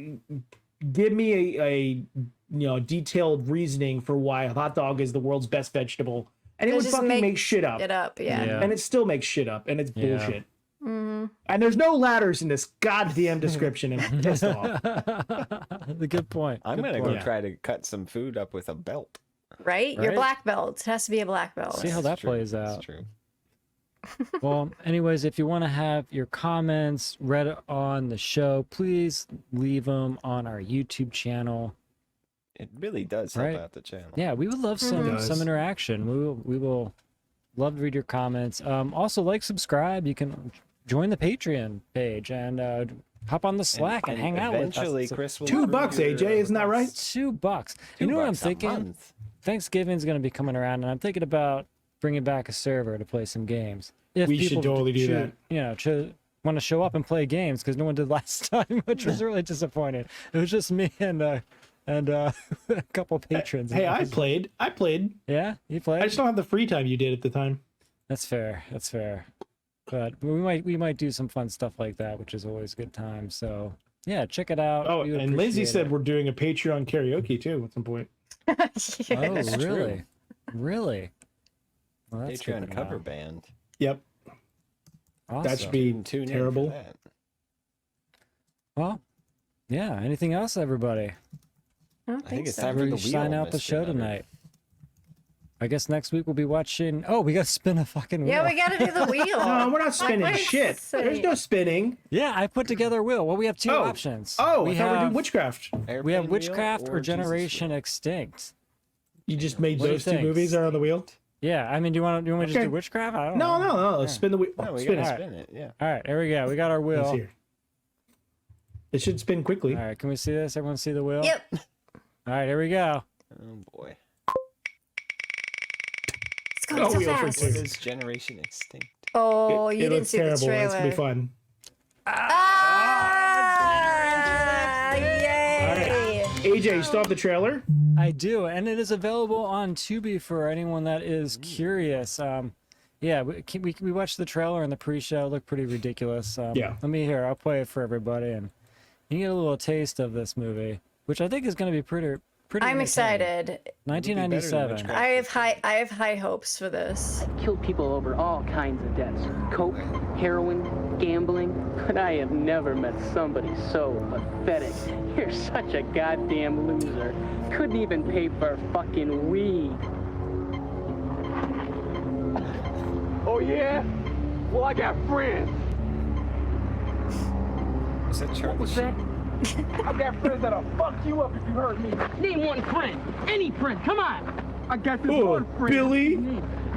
give me a detailed reasoning for why a hot dog is the world's best vegetable, and it It'll would just fucking make shit up. It up, yeah. And it still makes shit up, and it's Yeah. bullshit. Mhm. And there's no ladders in this goddamn description, and I'm pissed off. The good point. I'm Good gonna go point. try to cut some food up with a belt. Right? Your Right? black belt. It has to be a black belt. See how that True, plays that's out. true. Well, anyways, if you want to have your comments read on the show, please leave them on our YouTube channel. It really does help Right. out the channel. Yeah, we would love It some does. interaction. We will love to read your comments. Also, like, subscribe. You can join the Patreon page and hop on the Slack and, hang out with us. Eventually, It's Chris will $2, AJ, isn't that right? $2. You know what I'm $2 a thinking? month. Thanksgiving's going to be coming around, and I'm thinking about bringing back a server to play some games. If We should people totally do should, that. Want to show up and play games, because no one did last time, which was really disappointing. It was just me and a couple patrons. Hey, I played. Yeah, you played. I just don't have the free time you did at the time. That's fair. That's fair. But we might do some fun stuff like that, which is always a good time. So yeah, check it out. Oh, We would and Lindsay appreciate said it. we're doing a Patreon karaoke too at some point. Oh, Yes. really? Really? Well, that's good Patreon to cover know. band. Yep, Awesome. that should be Tune in for terrible. that. Well, yeah. Anything else, everybody? I don't I think think it's so. time for We the sign wheel, out the Mr. show Nutter. tonight. I guess next week we'll be watching. Oh, we got to spin a fucking wheel. Yeah, we got to do the wheel. No, we're not spinning Like, shit. There's no spinning. Yeah, I put together a wheel. Well, we have two options. Oh, we I thought we were have doing witchcraft. we Airplane have wheel Witchcraft or Jesus wheel? Generation Extinct. You just made What do you those two think? movies are on the wheel. Yeah, I mean, do you want to just Okay. do Witchcraft? I don't No, know. no, no. Spin the wheel. No, we spin gotta it. spin it. Yeah. All right, here we go. We got our Let's wheel. hear. It should spin quickly. All right, can we see this? Everyone see the wheel? Yep. All right, here we go. Oh boy. It's Snow so Wheel for fast. 2. What is Generation Extinct? Oh, you It didn't looks see terrible. the trailer. It's gonna be fun. Yay! AJ, you still have the trailer? I do, and it is available on Tubi for anyone that is curious. Yeah, we watched the trailer and the pre-show. It looked pretty ridiculous. Yeah. Let me hear. I'll play it for everybody, and you get a little taste of this movie, which I think is going to be pretty. I'm excited. 1997. I have high hopes for this. I've killed people over all kinds of debts. Coke, heroin, gambling. But I have never met somebody so pathetic. You're such a goddamn loser. Couldn't even pay for fucking weed. Oh yeah? Well, I got friends. Is that Charlie? What was that? I got friends that'll fuck you up if you hurt me. Name one friend. Any friend. Come on. I got this Oh, one friend. Billy.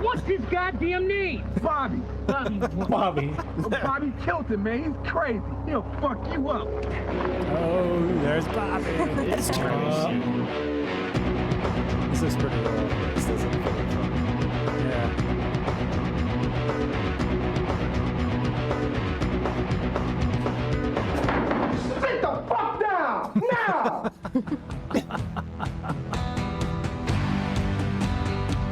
What's his goddamn name? Bobby. Bobby. Bobby Tilton, man. He's crazy. He'll fuck you up. Oh, there's Bobby. It's Charlie. This is pretty cool. This doesn't look fun. Yeah. Sit the fuck down now.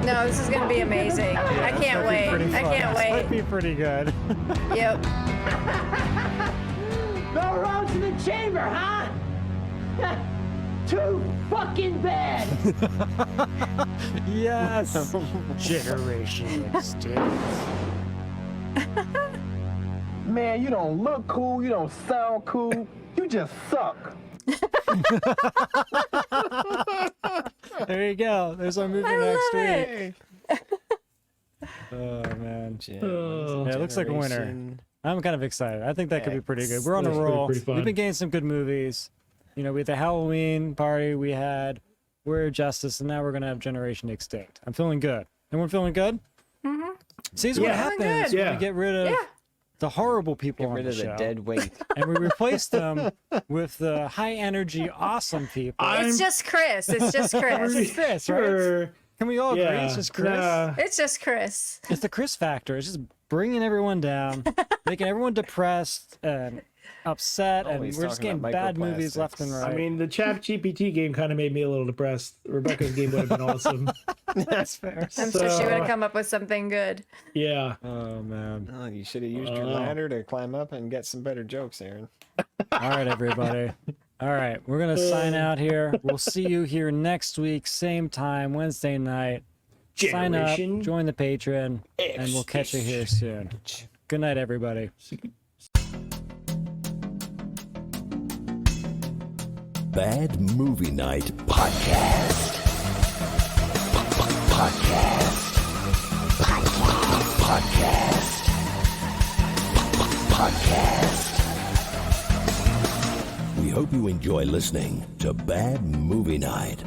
No, this is gonna be amazing. I can't wait. I can't Might wait. be pretty good. Yep. The road to the chamber, huh? Too fucking bad. Yes. Generation Extinct. Man, you don't look cool. You don't sound cool. You just suck. There you go. There's our movie I next love week. it. Oh man. Oh. Yeah, it looks like a winner. Generation I'm kind of excited. I think that could be pretty good. We're on a That's roll. pretty fun. We've been getting some good movies. You know, we had the Halloween party, we had We're Justice, and now we're gonna have Generation Extinct. I'm feeling good. Everyone feeling good? Mm-hmm. See, this is Yeah. what happens good. when Yeah. we get rid of the horrible people Get on rid the of the show, dead weight. and we replace them with the high energy, awesome people. It's just Chris. It's just Chris. It's Chris, right? Sure. Can we all agree? Yeah. It's just Chris. Nah. It's just Chris. It's the Chris factor. It's just bringing everyone down, making everyone depressed and upset, and Always we're just talking getting about bad movies left and microplastics. right. I mean, the Chat GPT game kind of made me a little depressed. Rebecca's game would have been awesome. That's fair. I'm sure she would have come up with something good. Yeah. Oh man. Oh, you should have used your ladder to climb up and get some better jokes, Aaron. All right, everybody. All right, we're gonna sign out here. We'll see you here next week, same time, Wednesday night. Sign up, Generation join the Patreon, and we'll catch you here soon. Good night, everybody. Bad Movie Night Podcast. Podcast. Podcast. Podcast. We hope you enjoy listening to Bad Movie Night.